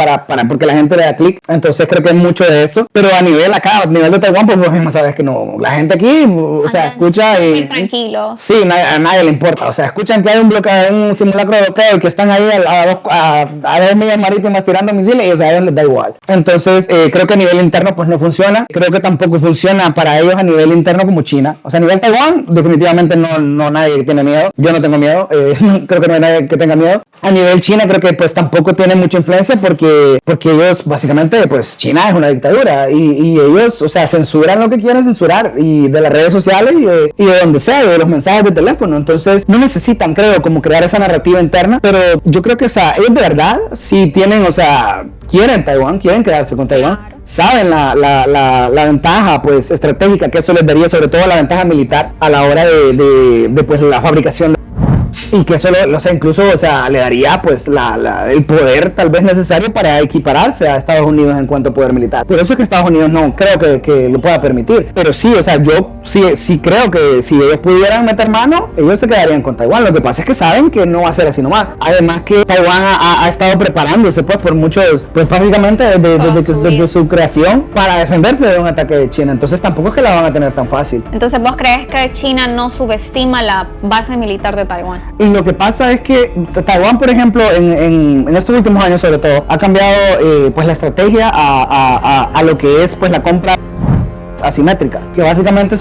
porque la gente le da clic. Entonces creo que hay mucho de eso, pero a nivel de Taiwán, pues vos mismo sabes que no, la gente aquí, o sea, escucha y... tranquilos. Sí, a nadie le importa. O sea, escuchan que hay un simulacro de bloqueo y que están ahí a 2 millas marítimas tirando misiles y o sea, a ellos les da igual. Entonces, creo que a nivel interno pues no funciona. Creo que tampoco funciona para ellos a nivel interno como China. O sea, a nivel Taiwán, definitivamente no nadie tiene miedo. Yo no tengo miedo. Creo que no hay nadie que tenga miedo. A nivel China, creo que pues tampoco tiene mucha influencia porque ellos básicamente, pues China es una dictadura y ellos, o sea, censuran lo que quieren censurar y de las redes sociales y de donde sea, de los mensajes de teléfono. Entonces, no necesitan, creo, como crear esa narrativa interna, pero yo creo que, o sea, ellos de verdad sí tienen, o sea, quieren Taiwán, quieren quedarse con Taiwán. Claro. Saben la ventaja pues estratégica que eso les daría, sobre todo la ventaja militar a la hora de pues la fabricación y que eso o sea, incluso o sea, le daría pues el poder tal vez necesario para equipararse a Estados Unidos en cuanto a poder militar. Por eso es que Estados Unidos no creo que lo pueda permitir, pero sí, o sea, yo sí creo que si ellos pudieran meter mano, ellos se quedarían con Taiwán. Lo que pasa es que saben que no va a ser así nomás. Además que Taiwán ha estado preparándose pues por muchos, pues básicamente desde su creación para defenderse de un ataque de China. Entonces tampoco es que la van a tener tan fácil. Entonces, ¿vos crees que China no subestima la base militar de Taiwán? Y lo que pasa es que Taiwán, por ejemplo, en estos últimos años sobre todo, ha cambiado pues la estrategia a lo que es pues la compra asimétricas, que básicamente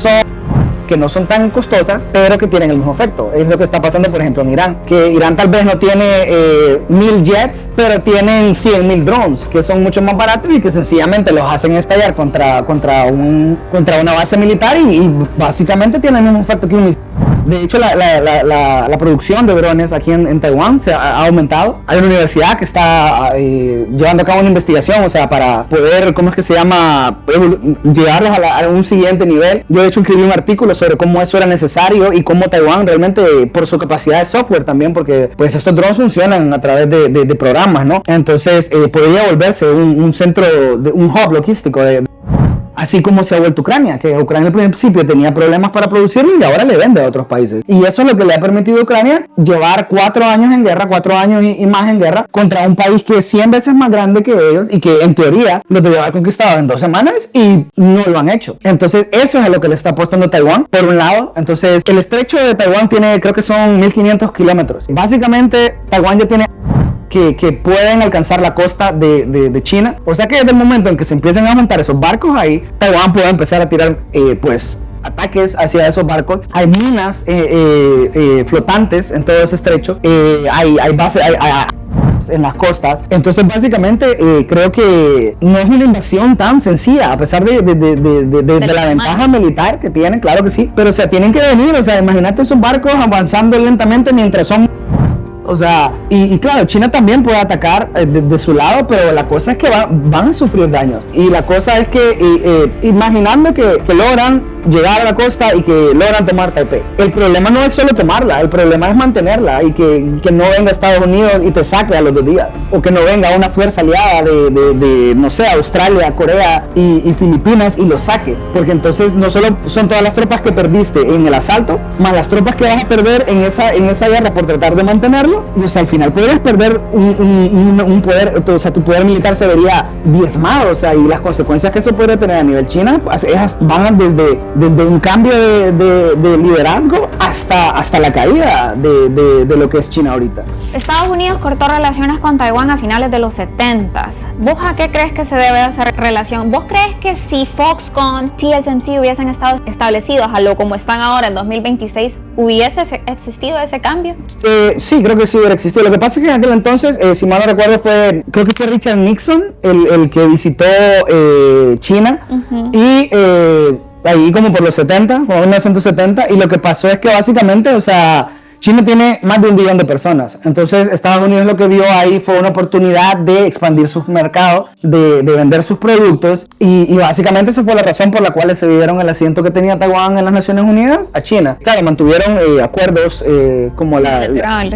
que no son tan costosas, pero que tienen el mismo efecto. Es lo que está pasando, por ejemplo, en Irán, que Irán tal vez no tiene 1000 jets, pero tienen 100,000 drones, que son mucho más baratos y que sencillamente los hacen estallar contra una base militar y básicamente tienen el mismo efecto que un misil. De hecho, la producción de drones aquí en Taiwán se ha aumentado. Hay una universidad que está llevando a cabo una investigación, o sea, para poder, ¿cómo es que se llama? Llevarlos a un siguiente nivel. Yo de hecho escribí un artículo sobre cómo eso era necesario y cómo Taiwán realmente, por su capacidad de software también, porque pues estos drones funcionan a través de programas, ¿no? Entonces podría volverse un centro, un hub logístico así como se ha vuelto Ucrania, que Ucrania al principio tenía problemas para producirlo y ahora le vende a otros países. Y eso es lo que le ha permitido a Ucrania llevar 4 años en guerra, 4 años y más en guerra, contra un país que es 100 veces más grande que ellos y que en teoría lo debió haber conquistado en 2 semanas y no lo han hecho. Entonces eso es a lo que le está apostando Taiwán, por un lado. Entonces el estrecho de Taiwán tiene, creo que son 1500 kilómetros. Básicamente Taiwán ya tiene que pueden alcanzar la costa de China. O sea que desde el momento en que se empiecen a montar esos barcos ahí, Taiwán puede empezar a tirar pues ataques hacia esos barcos. Hay minas flotantes en todo ese estrecho. Hay bases en las costas. Entonces básicamente creo que no es una invasión tan sencilla, a pesar de la ventaja militar que tienen, claro que sí, pero o sea, tienen que venir, o sea, imagínate esos barcos avanzando lentamente mientras son... O sea, y claro, China también puede atacar de su lado, pero la cosa es que van a sufrir daños. Y la cosa es que, imaginando que logran llegar a la costa y que logran tomar Taipei, el problema no es solo tomarla, el problema es mantenerla y que no venga Estados Unidos y te saque a los 2 días, o que no venga una fuerza aliada de no sé, Australia, Corea y Filipinas y lo saque, porque entonces no solo son todas las tropas que perdiste en el asalto, más las tropas que vas a perder en esa guerra por tratar de mantenerlo, y o sea, al final podrías perder un poder, o sea, tu poder militar se vería diezmado, o sea, y las consecuencias que eso puede tener a nivel China van desde un cambio de liderazgo hasta la caída de lo que es China ahorita. Estados Unidos cortó relaciones con Taiwán a finales de los 70s. ¿Vos a qué crees que se debe hacer relación? ¿Vos crees que si Foxconn, TSMC hubiesen estado establecidos a lo como están ahora en 2026, hubiese existido ese cambio? Sí, creo que sí hubiera existido. Lo que pasa es que en aquel entonces, si mal no recuerdo, creo que fue Richard Nixon el que visitó China. Uh-huh. Y ahí como por los 70, como 1970, y lo que pasó es que básicamente, o sea, China tiene más de 1 billón de personas, entonces Estados Unidos lo que vio ahí fue una oportunidad de expandir sus mercados, de vender sus productos, y básicamente esa fue la razón por la cual se dieron el asiento que tenía Taiwán en las Naciones Unidas a China. Claro, mantuvieron acuerdos como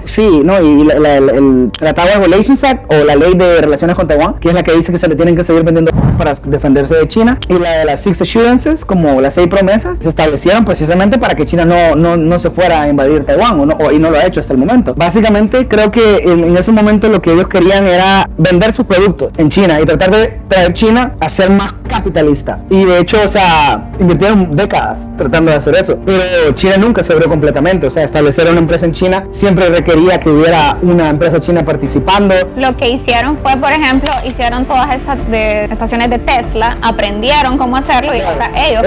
sí, ¿no? Y el Taiwan Relations Act, o la ley de relaciones con Taiwán, que es la que dice que se le tienen que seguir vendiendo para defenderse de China, y la de las 6 Assurances, como las 6 promesas, se establecieron precisamente para que China no se fuera a invadir Taiwán, o y no lo ha hecho hasta el momento. Básicamente creo que en ese momento lo que ellos querían era vender sus productos en China y tratar de traer China a ser más capitalista. Y de hecho, o sea, invirtieron décadas tratando de hacer eso. Pero China nunca se abrió completamente. O sea, establecer una empresa en China siempre requería que hubiera una empresa china participando. Lo que hicieron fue, por ejemplo, hicieron todas estas estaciones de Tesla, aprendieron cómo hacerlo y ahora ellos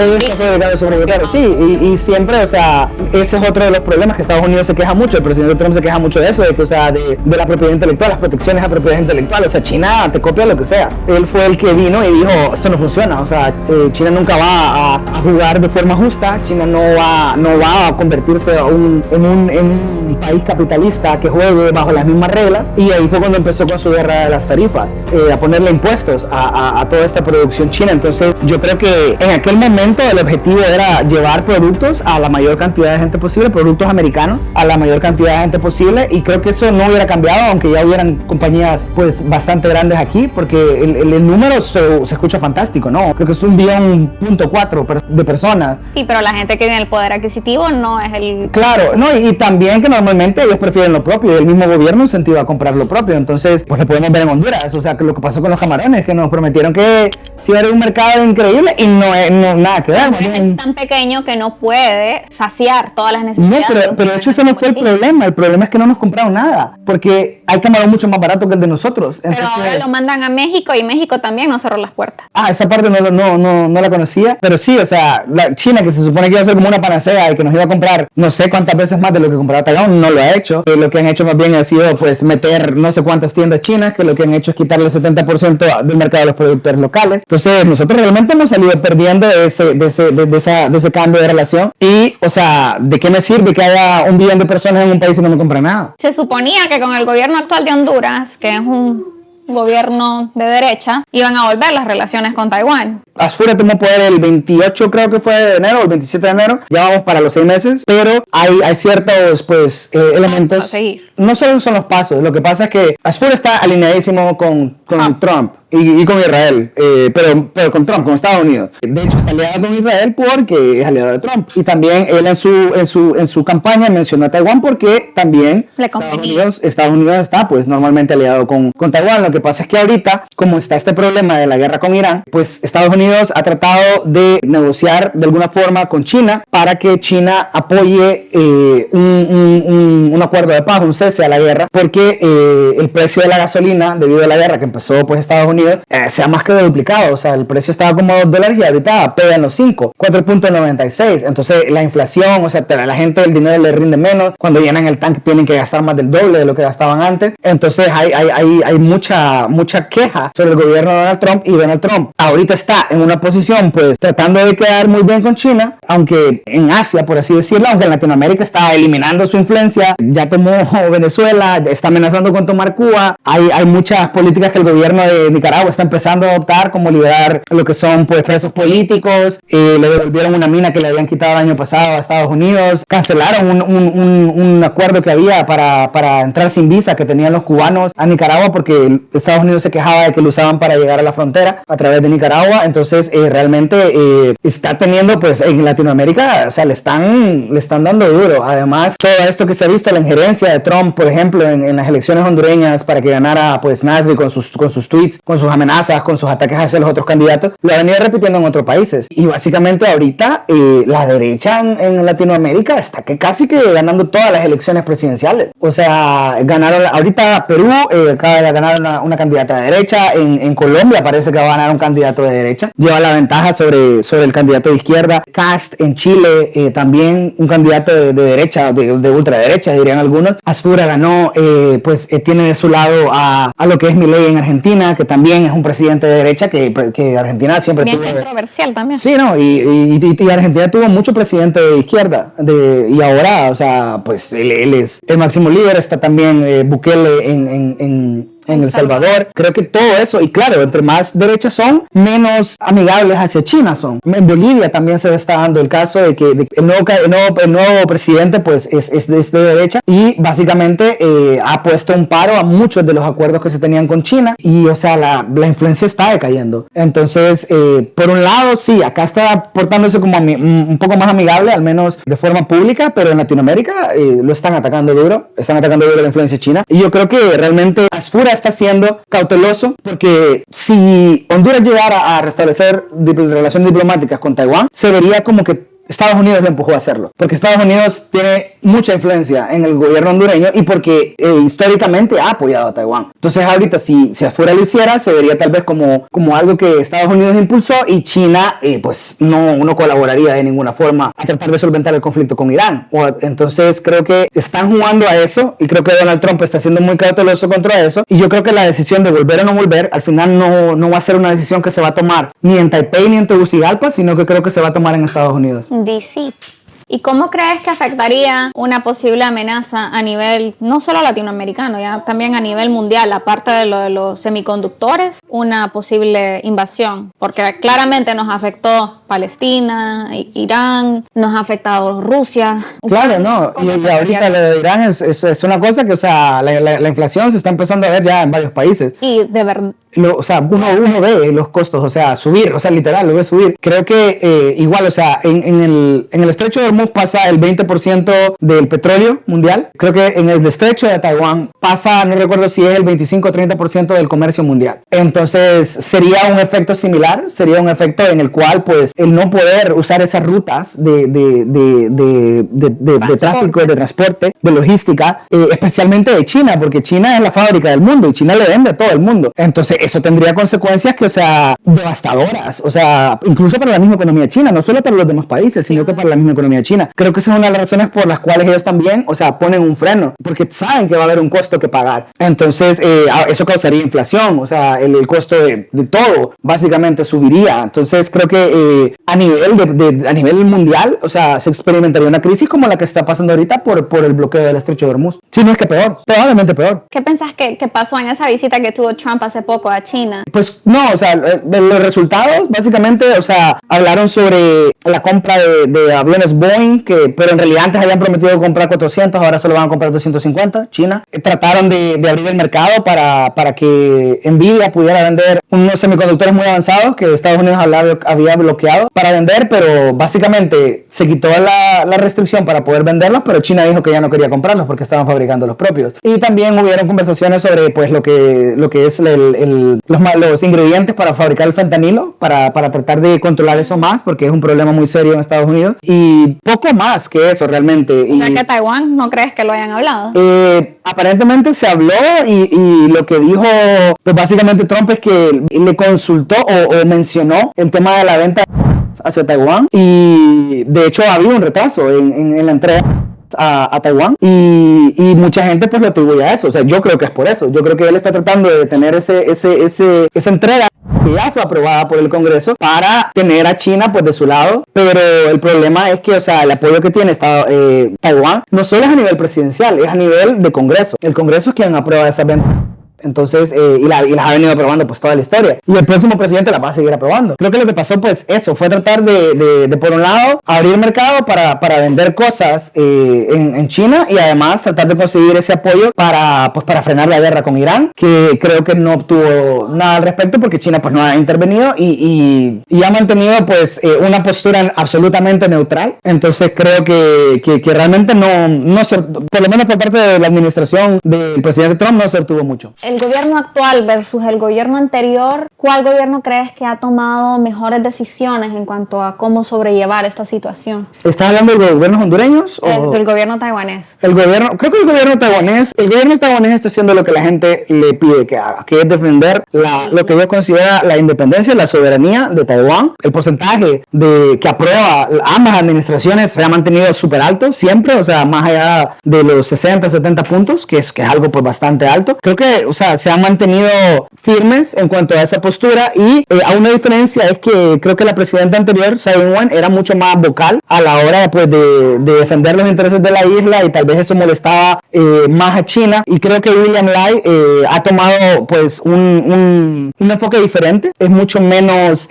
sí, y siempre, o sea, ese es otro de los problemas que Estados Unidos se queja mucho. El presidente Trump se queja mucho de eso, de que, o sea, de la propiedad intelectual, las protecciones a propiedad intelectual. O sea, China te copia lo que sea. Él fue el que vino y dijo, esto no funciona. O sea, China nunca va a jugar de forma justa. China no va a convertirse en un país capitalista que juegue bajo las mismas reglas. Y ahí fue cuando empezó con su guerra de las tarifas, a ponerle impuestos a toda esta producción china. Entonces yo creo que en aquel momento el objetivo era llevar productos a la mayor cantidad de gente posible, productos americanos a la mayor cantidad de gente posible, y creo que eso no hubiera cambiado aunque ya hubieran compañías pues bastante grandes aquí, porque el número se escucha fantástico, ¿no? Creo que es 1.4 billion de personas. Sí, pero la gente que tiene el poder adquisitivo no es el... Claro, no, y también que normalmente ellos prefieren lo propio, y el mismo gobierno incentiva a comprar lo propio. Entonces pues lo podemos ver en Honduras, o sea, que lo que pasó con los camarones, que nos prometieron que sí era un mercado increíble y no nada que ver. Es tan pequeño que no puede saciar todas las necesidades. No, pero de hecho ese no fue el problema. El problema es que no nos compraron nada, porque hay camarón mucho más barato que el de nosotros. Entonces, pero ahora lo mandan a México y México también nos cerró las puertas. Esa parte no la conocía, pero sí, o sea, la China, que se supone que iba a ser como una panacea y que nos iba a comprar no sé cuántas veces más de lo que compraba Taiwán, no lo ha hecho. Lo que han hecho más bien ha sido pues meter no sé cuántas tiendas chinas, que lo que han hecho es quitarle el 70% del mercado de los productores locales. Entonces nosotros realmente hemos salido perdiendo de ese cambio de relación. Y, o sea, ¿de qué me sirve que haya 1 billón de personas en un país y no me compran nada? Se suponía que con el gobierno actual de Honduras, que es un gobierno de derecha, iban a volver las relaciones con Taiwán. Asfura tomó poder el 28, creo que fue de enero, o el 27 de enero. Ya vamos para los 6 meses, pero hay ciertos pues elementos. No solo son los pasos, lo que pasa es que Asfura está alineadísimo con Trump y con Israel, pero con Trump, con Estados Unidos. De hecho está aliado con Israel porque es aliado de Trump, y también él en su campaña mencionó a Taiwán porque también Estados Unidos está pues normalmente aliado con Taiwán. Lo que pasa es que ahorita, como está este problema de la guerra con Irán, pues Estados Unidos ha tratado de negociar de alguna forma con China para que China apoye un acuerdo de paz, un cese a la guerra, porque el precio de la gasolina, debido a la guerra que empezó pues Estados Unidos, se ha más que duplicado. O sea, el precio estaba como $2 y ahorita pega en los 4.96. Entonces la inflación, o sea, a la gente el dinero le rinde menos, cuando llenan el tanque tienen que gastar más del doble de lo que gastaban antes. Entonces hay mucha queja sobre el gobierno de Donald Trump, y Donald Trump ahorita está en una posición pues tratando de quedar muy bien con China, aunque en Asia, por así decirlo, aunque en Latinoamérica está eliminando su influencia, ya tomó Venezuela, ya está amenazando con tomar Cuba. Hay muchas políticas que el gobierno de Nicaragua está empezando a adoptar, como liberar lo que son pues presos políticos, le devolvieron una mina que le habían quitado el año pasado a Estados Unidos, cancelaron un acuerdo que había para entrar sin visa que tenían los cubanos a Nicaragua, porque Estados Unidos se quejaba de que lo usaban para llegar a la frontera a través de Nicaragua. Entonces realmente está teniendo pues en Latinoamérica, o sea, le están dando duro. Además, todo esto que se ha visto, la injerencia de Trump, por ejemplo, en las elecciones hondureñas para que ganara pues Nasri con sus tweets, con sus amenazas, con sus ataques hacia los otros candidatos, lo ha venido repitiendo en otros países. Y básicamente ahorita la derecha en Latinoamérica está casi que ganando todas las elecciones presidenciales. O sea, ganaron ahorita Perú, acaba de ganar una candidata de derecha. En Colombia parece que va a ganar un candidato de derecha, lleva la ventaja sobre el candidato de izquierda. Cast en Chile, también un candidato de derecha, de ultraderecha dirían algunos. Asfura ganó, tiene de su lado a lo que es Milei en Argentina, que también es un presidente de derecha, que Argentina siempre bien tuvo... controversial también. Sí, ¿no? Y Argentina tuvo mucho presidente de izquierda, y ahora, o sea, pues él es el máximo líder. Está también Bukele en El Salvador. Creo que todo eso, y claro, entre más derechas son, menos amigables hacia China son. En Bolivia también se está dando el caso de que el nuevo presidente pues es de derecha y básicamente ha puesto un paro a muchos de los acuerdos que se tenían con China y o sea la influencia está decayendo. Entonces por un lado sí, acá está portándose como un poco más amigable, al menos de forma pública, pero en Latinoamérica lo están atacando duro la influencia china y yo creo que realmente Asfura está siendo cauteloso porque si Honduras llegara a restablecer relaciones diplomáticas con Taiwán, se vería como que Estados Unidos le empujó a hacerlo, porque Estados Unidos tiene mucha influencia en el gobierno hondureño y porque históricamente ha apoyado a Taiwán. Entonces ahorita si afuera lo hiciera, se vería tal vez como algo que Estados Unidos impulsó y China pues no colaboraría de ninguna forma a tratar de solventar el conflicto con Irán. Entonces creo que están jugando a eso y creo que Donald Trump está siendo muy cauteloso contra eso y yo creo que la decisión de volver o no volver al final no va a ser una decisión que se va a tomar ni en Taipei ni en Tegucigalpa, sino que creo que se va a tomar en Estados Unidos. DC. ¿Y cómo crees que afectaría una posible amenaza a nivel no solo latinoamericano, ya también a nivel mundial, aparte de lo de los semiconductores, una posible invasión? Porque claramente nos afectó Palestina, Irán, nos ha afectado Rusia. Claro, no, y ahorita lo de Irán es una cosa que, o sea, la inflación se está empezando a ver ya en varios países. Y de verdad. O sea, uno ve los costos, o sea, subir, o sea, literal, lo ve subir. Creo que igual, o sea, en el estrecho de Hormuz pasa el 20% del petróleo mundial. Creo que en el estrecho de Taiwán pasa, no recuerdo si es el 25 o 30% del comercio mundial. Entonces, sería un efecto similar, sería un efecto en el cual, pues, el no poder usar esas rutas de tráfico, de transporte, de logística, especialmente de China, porque China es la fábrica del mundo y China le vende a todo el mundo. Entonces, eso tendría consecuencias que, o sea, devastadoras, o sea, incluso para la misma economía china, no solo para los demás países, sino que para la misma economía china. Creo que esa es una de las razones por las cuales ellos también, o sea, ponen un freno, porque saben que va a haber un costo que pagar. Entonces, eso causaría inflación, o sea, el costo de todo básicamente subiría. Entonces, creo que a nivel mundial, o sea, se experimentaría una crisis como la que está pasando ahorita por el bloqueo del estrecho de Hormuz. Si no es que peor, probablemente peor. ¿Qué pensás que pasó en esa visita que tuvo Trump hace poco a China? Pues no, o sea, los resultados básicamente, o sea, hablaron sobre la compra de aviones Boeing, pero en realidad antes habían prometido comprar 400, ahora solo van a comprar 250, China. Trataron de abrir el mercado para que Nvidia pudiera vender unos semiconductores muy avanzados que Estados Unidos había bloqueado para vender, pero básicamente se quitó la restricción para poder venderlos, pero China dijo que ya no quería comprarlos porque estaban fabricando los propios. Y también hubieron conversaciones sobre pues lo que es los ingredientes para fabricar el fentanilo, para tratar de controlar eso más, porque es un problema muy serio en Estados Unidos, y poco más que eso realmente. O sea, que Taiwán, ¿no crees que lo hayan hablado? Aparentemente se habló y lo que dijo pues básicamente Trump es que le consultó o mencionó el tema de la venta hacia Taiwán, y de hecho ha habido un retraso en la entrega a Taiwán y mucha gente pues lo atribuye a eso. O sea, yo creo que es por eso. Yo creo que él está tratando de tener esa entrega que ya fue aprobada por el Congreso para tener a China pues de su lado, pero el problema es que, o sea, el apoyo que tiene Taiwán no solo es a nivel presidencial, es a nivel de Congreso. El Congreso es quien aprueba esa venta. Entonces, y las ha venido aprobando pues toda la historia. Y el próximo presidente la va a seguir aprobando. Creo que lo que pasó pues eso, fue tratar de por un lado, abrir el mercado para vender cosas en China y además tratar de conseguir ese apoyo para frenar la guerra con Irán, que creo que no obtuvo nada al respecto porque China pues no ha intervenido y ha mantenido pues una postura absolutamente neutral. Entonces creo que realmente no se, por lo menos por parte de la administración del presidente Trump no se obtuvo mucho. El gobierno actual versus el gobierno anterior, ¿cuál gobierno crees que ha tomado mejores decisiones en cuanto a cómo sobrellevar esta situación? ¿Estás hablando de los gobiernos hondureños? Del gobierno taiwanés. Creo que el gobierno taiwanés está haciendo lo que la gente le pide que haga, que es defender lo que ellos consideran la independencia y la soberanía de Taiwán. El porcentaje que aprueba ambas administraciones se ha mantenido súper alto siempre, o sea, más allá de los 60, 70 puntos, que es algo pues bastante alto. Creo que, o sea, sea, se han mantenido firmes en cuanto a esa postura y a una diferencia es que creo que la presidenta anterior, Tsai Ing-wen, era mucho más vocal a la hora pues, de defender los intereses de la isla y tal vez eso molestaba más a China y creo que William Lai ha tomado pues un enfoque diferente, es mucho menos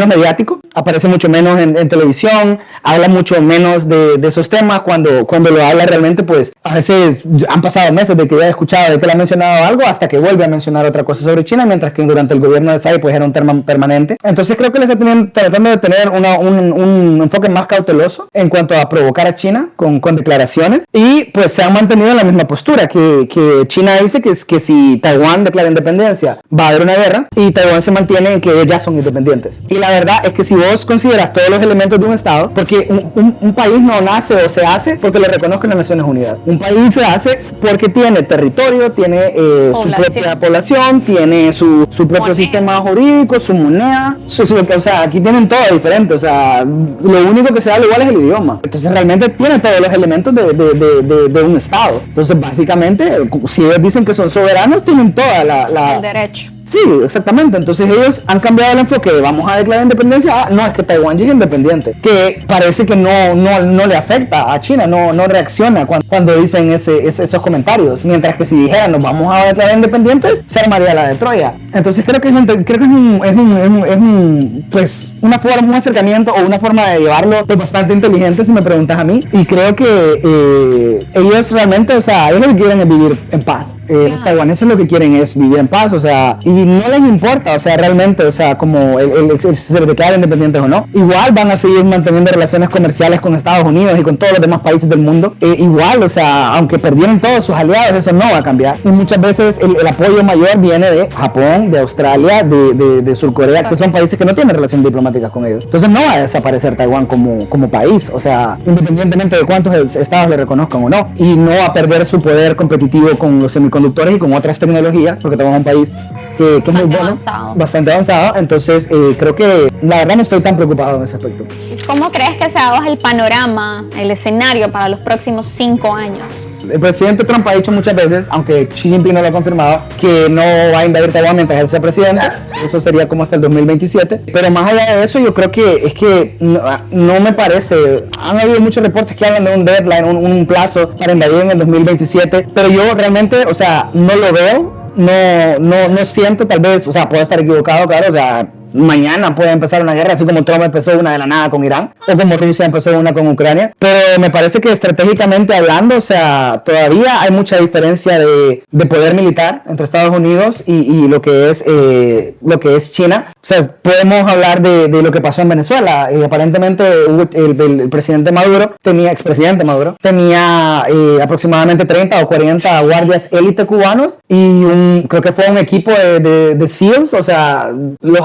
mediático, aparece mucho menos en televisión, habla mucho menos de esos temas, cuando lo habla realmente pues a veces han pasado meses de que ya he escuchado de que le ha mencionado algo hasta que vuelve a mencionar otra cosa sobre China, mientras que durante el gobierno de Tsai pues era un tema permanente. Entonces creo que le está tratando de tener un enfoque más cauteloso en cuanto a provocar a China con declaraciones y pues se han mantenido en la misma postura que China dice que si Taiwán declara independencia va a haber una guerra y Taiwán se mantiene en que ya son independientes. Y la verdad es que si vos consideras todos los elementos de un estado, porque un país no nace o se hace porque lo reconozcan las Naciones Unidas. Un país se hace porque tiene territorio, tiene su propia población, tiene su propio sistema jurídico, su moneda, o sea, aquí tienen todo diferente, o sea, lo único que se habla igual es el idioma. Entonces realmente tiene todos los elementos de un estado. Entonces básicamente, si ellos dicen que son soberanos, tienen toda el derecho. Sí, exactamente. Entonces ellos han cambiado el enfoque de vamos a declarar independencia no, es que Taiwán llegue independiente, que parece que no le afecta a China, no reacciona cuando dicen esos comentarios, mientras que si dijeran nos vamos a declarar independientes, se armaría la de Troya. Entonces creo que es un acercamiento o una forma de llevarlo pues, bastante inteligente si me preguntas a mí, y creo que ellos realmente, o sea, ellos lo que quieren es vivir en paz. Los taiwaneses lo que quieren es vivir en paz, o sea, y no les importa, o sea, realmente, o sea, como si se les declara independientes o no, igual van a seguir manteniendo relaciones comerciales con Estados Unidos y con todos los demás países del mundo, igual, o sea, aunque perdieron todos sus aliados, eso no va a cambiar, y muchas veces el apoyo mayor viene de Japón, de Australia, de Sur Corea, que son países que no tienen relaciones diplomáticas con ellos. Entonces no va a desaparecer Taiwán como país, o sea, independientemente de cuántos estados le reconozcan o no, y no va a perder su poder competitivo con los semiconductores y con otras tecnologías, porque tenemos un país que es muy bueno, bastante avanzado. Entonces creo que la verdad no estoy tan preocupado en ese aspecto. ¿Cómo crees que se va el panorama, el escenario para los próximos 5 años? El presidente Trump ha dicho muchas veces, aunque Xi Jinping no lo ha confirmado, que no va a invadir Taiwán mientras él sea presidente. Eso sería como hasta el 2027. Pero más allá de eso, yo creo que no me parece. Han habido muchos reportes que hablan de un deadline, un plazo para invadir en el 2027. Pero yo realmente, o sea, no lo veo. No siento, tal vez, o sea, puedo estar equivocado, claro, o sea, mañana puede empezar una guerra, así como Trump empezó una de la nada con Irán, o como Rusia empezó una con Ucrania, pero me parece que estratégicamente hablando, o sea, todavía hay mucha diferencia de poder militar entre Estados Unidos y lo que es China. O sea, podemos hablar de lo que pasó en Venezuela. Aparentemente el presidente Maduro expresidente Maduro tenía aproximadamente 30 o 40 guardias élite cubanos y creo que fue un equipo de SEALs, o sea, los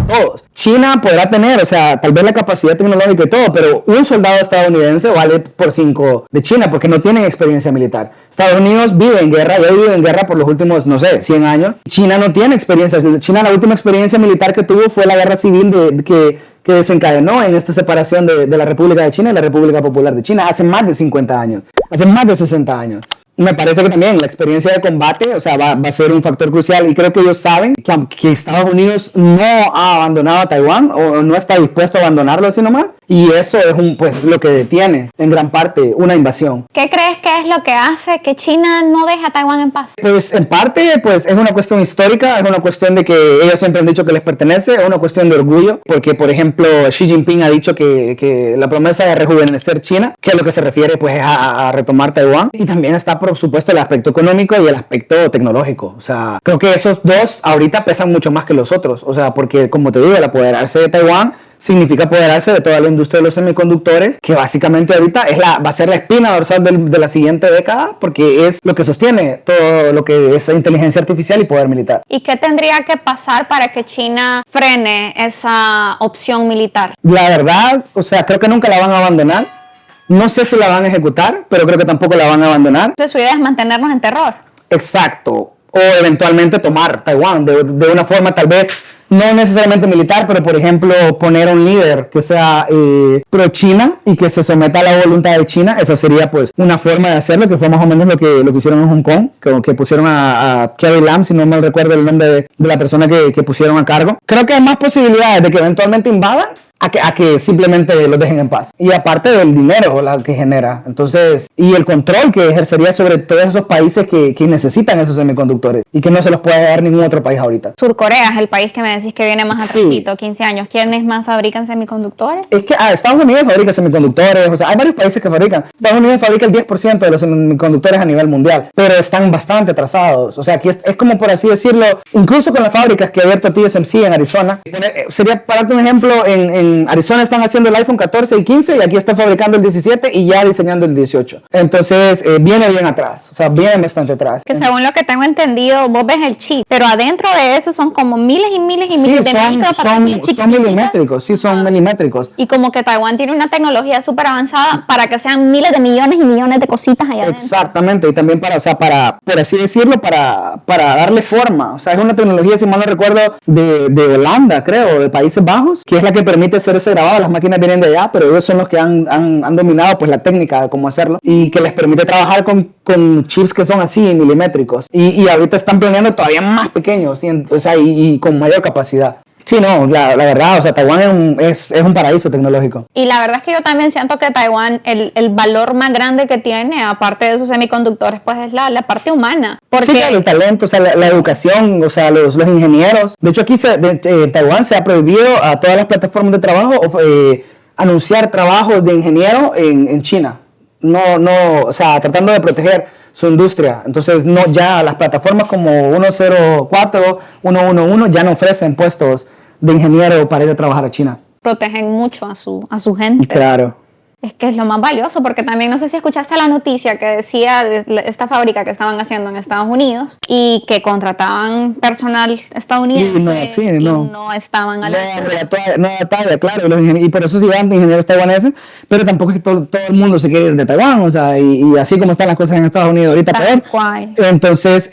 todos. China podrá tener, o sea, tal vez la capacidad tecnológica y todo, pero un soldado estadounidense vale por 5 de China porque no tienen experiencia militar. Estados Unidos vive en guerra, ya ha vivido en guerra por los últimos, no sé, 100 años. China no tiene experiencia. China, la última experiencia militar que tuvo fue la guerra civil que desencadenó en esta separación de la República de China y la República Popular de China hace más de 50 años, hace más de 60 años. Me parece que también la experiencia de combate, o sea, va a ser un factor crucial, y creo que ellos saben que Estados Unidos no ha abandonado a Taiwán o no está dispuesto a abandonarlo así nomás, y eso es pues lo que detiene en gran parte una invasión. ¿Qué crees que es lo que hace que China no deje a Taiwán en paz? Pues en parte pues es una cuestión histórica, es una cuestión de que ellos siempre han dicho que les pertenece, es una cuestión de orgullo, porque por ejemplo Xi Jinping ha dicho que la promesa de rejuvenecer China, que a lo que se refiere pues es a retomar Taiwán, y también está por supuesto el aspecto económico y el aspecto tecnológico. O sea, creo que esos dos ahorita pesan mucho más que los otros, o sea, porque como te digo, el apoderarse de Taiwán significa apoderarse de toda la industria de los semiconductores, que básicamente ahorita va a ser la espina dorsal de la siguiente década, porque es lo que sostiene todo lo que es inteligencia artificial y poder militar. ¿Y qué tendría que pasar para que China frene esa opción militar? La verdad, o sea, creo que nunca la van a abandonar. No sé si la van a ejecutar, pero creo que tampoco la van a abandonar. Entonces su idea es mantenernos en terror. Exacto. O eventualmente tomar Taiwán de una forma tal vez no necesariamente militar, pero por ejemplo poner un líder que sea pro China y que se someta a la voluntad de China, esa sería pues una forma de hacerlo, que fue más o menos lo que hicieron en Hong Kong, que pusieron a Carrie Lam, si no me recuerdo el nombre de la persona que pusieron a cargo. Creo que hay más posibilidades de que eventualmente invadan a que simplemente los dejen en paz. Y aparte del dinero que genera, entonces, y el control que ejercería sobre todos esos países que necesitan esos semiconductores y que no se los puede dar ningún otro país ahorita. Surcorea es el país que me decís que viene más atrasito, 15 años. ¿Quiénes más fabrican semiconductores? Es que Estados Unidos fabrica semiconductores, o sea, hay varios países que fabrican. Estados Unidos fabrica el 10% de los semiconductores a nivel mundial, pero están bastante atrasados. O sea, aquí es como por así decirlo, incluso con las fábricas que ha abierto TSMC en Arizona. Sería, para darte un ejemplo, en Arizona están haciendo el iPhone 14 y 15 y aquí están fabricando el 17 y ya diseñando el 18. Entonces, viene bien atrás, o sea, viene bastante atrás. Que según lo que tengo entendido, vos ves el chip, pero adentro de eso son como miles y miles y miles de micropartículas. Son milimétricos, sí, son milimétricos. Y como que Taiwán tiene una tecnología súper avanzada para que sean miles de millones y millones de cositas allá adentro. Exactamente, y también para, por así decirlo, para darle forma. O sea, es una tecnología, si mal no recuerdo, de Holanda, creo, de Países Bajos, que es la que permite hacer ese grabado. Las máquinas vienen de allá, pero ellos son los que han dominado pues la técnica de cómo hacerlo y que les permite trabajar con chips que son así, milimétricos. Y ahorita están planeando todavía más pequeños, y con mayor capacidad. Sí, no, la verdad, o sea, Taiwán es un paraíso tecnológico. Y la verdad es que yo también siento que Taiwán, el valor más grande que tiene, aparte de sus semiconductores, pues es la parte humana. Porque sí, claro, el talento, o sea, la educación, o sea, los ingenieros. De hecho, aquí en Taiwán se ha prohibido a todas las plataformas de trabajo anunciar trabajos de ingeniero en China. No, o sea, tratando de proteger su industria. Entonces, no, ya las plataformas como 104, 111 ya no ofrecen puestos de ingeniero para ir a trabajar a China. Protegen mucho a su gente. Claro. Es que es lo más valioso, porque también no sé si escuchaste la noticia que decía de esta fábrica que estaban haciendo en Estados Unidos y que contrataban personal estadounidense y no estaban a la altura. Claro, y por eso sí van ingenieros taiwaneses, pero tampoco es que todo el mundo se quiere ir de Taiwán, o sea, y así como están las cosas en Estados Unidos ahorita, entonces,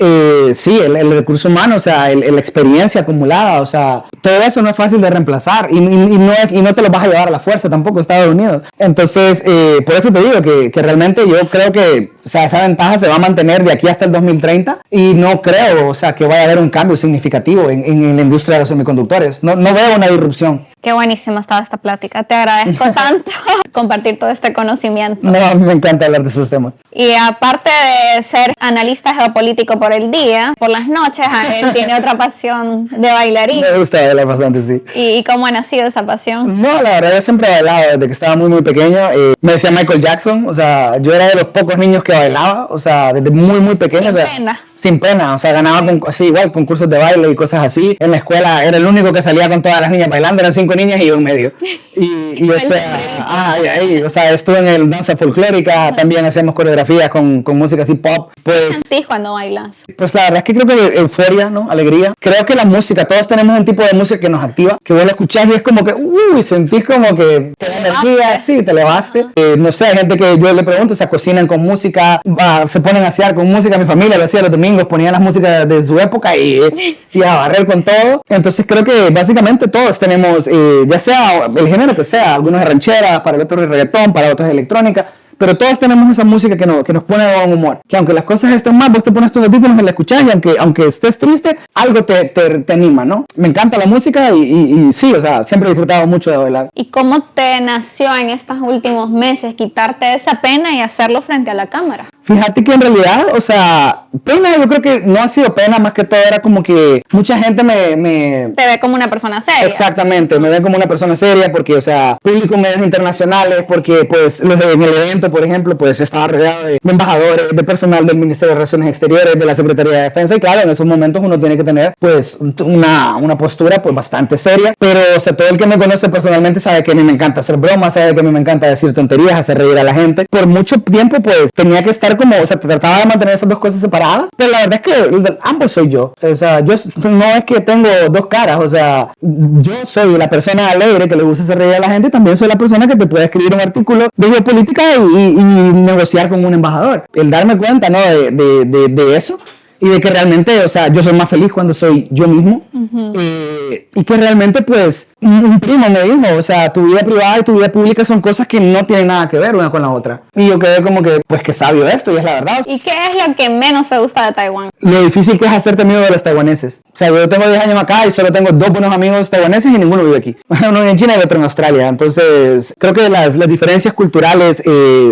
sí, el recurso humano, o sea, la experiencia acumulada, o sea, todo eso no es fácil de reemplazar y no te lo vas a llevar a la fuerza tampoco Estados Unidos. Entonces, por eso te digo que realmente yo creo que, o sea, esa ventaja se va a mantener de aquí hasta el 2030 y no creo, o sea, que vaya a haber un cambio significativo en la industria de los semiconductores. No veo una disrupción. Qué buenísima estaba esta plática. Te agradezco tanto compartir todo este conocimiento. No, me encanta hablar de esos temas. Y aparte de ser analista geopolítico por el día, por las noches, él tiene otra pasión de bailarín. Me gusta bailar bastante, sí. ¿Y cómo ha nacido esa pasión? No, la verdad, yo siempre he bailado desde que estaba muy, muy pequeño. Me decía Michael Jackson, o sea, yo era de los pocos niños que bailaba, o sea, desde muy, muy pequeño. Sin pena, o sea, ganaba igual concursos de baile y cosas así. En la escuela era el único que salía con todas las niñas bailando, eran 5 niñas y yo en medio. Y o sea, estuve en el danza folclórica, también hacemos coreografías con música así pop. Pues, sí, cuando bailas. Pues la verdad es que creo que euforia, ¿no? Alegría. Creo que la música, todos tenemos un tipo de música que nos activa, que vos la escuchás y es como que, sentís como que te da energía, sí, te elevaste. No sé, hay gente que yo le pregunto, o sea, cocinan con música, se ponen a asear con música. Mi familia lo hacía los domingos, ponían las músicas de su época y a barrer con todo. Entonces creo que básicamente todos tenemos, ya sea el género que sea, algunos es ranchera, para otros es reggaetón, para otros es electrónica, pero todos tenemos esa música que nos pone de buen humor, que aunque las cosas estén mal, vos te pones tus audífonos y la escuchás y aunque estés triste, algo te anima, ¿no? Me encanta la música y sí, o sea, siempre he disfrutado mucho de bailar. ¿Y cómo te nació en estos últimos meses quitarte esa pena y hacerlo frente a la cámara? Fíjate que en realidad, o sea, pena, yo creo que no ha sido pena, más que todo era como que mucha gente te ve como una persona seria. Exactamente, me ven como una persona seria porque, o sea, público medios internacionales, porque pues en el evento, por ejemplo, pues estaba rodeado de embajadores, de personal del Ministerio de Relaciones Exteriores, de la Secretaría de Defensa, y claro, en esos momentos uno tiene que tener pues una postura pues bastante seria, pero o sea, todo el que me conoce personalmente sabe que a mí me encanta hacer bromas, sabe que a mí me encanta decir tonterías, hacer reír a la gente. Por mucho tiempo pues tenía que estar como, o sea, trataba de mantener esas dos cosas separadas, pero la verdad es que ambos soy yo. O sea, yo no es que tengo dos caras, o sea, yo soy la persona alegre que le gusta hacer reír a la gente, también soy la persona que te puede escribir un artículo de geopolítica y negociar con un embajador. El darme cuenta, ¿no? de eso y de que realmente, o sea, yo soy más feliz cuando soy yo mismo. Y que realmente, pues, un primo me dijo, o sea, tu vida privada y tu vida pública son cosas que no tienen nada que ver una con la otra. Y yo quedé como que, pues, que sabio esto, y es la verdad. ¿Y qué es lo que menos te gusta de Taiwán? Lo difícil que es hacerte amigo de los taiwaneses. O sea, yo tengo 10 años acá y solo tengo 2 buenos amigos taiwaneses y ninguno vive aquí. Uno vive en China y otro en Australia. Entonces, creo que las diferencias culturales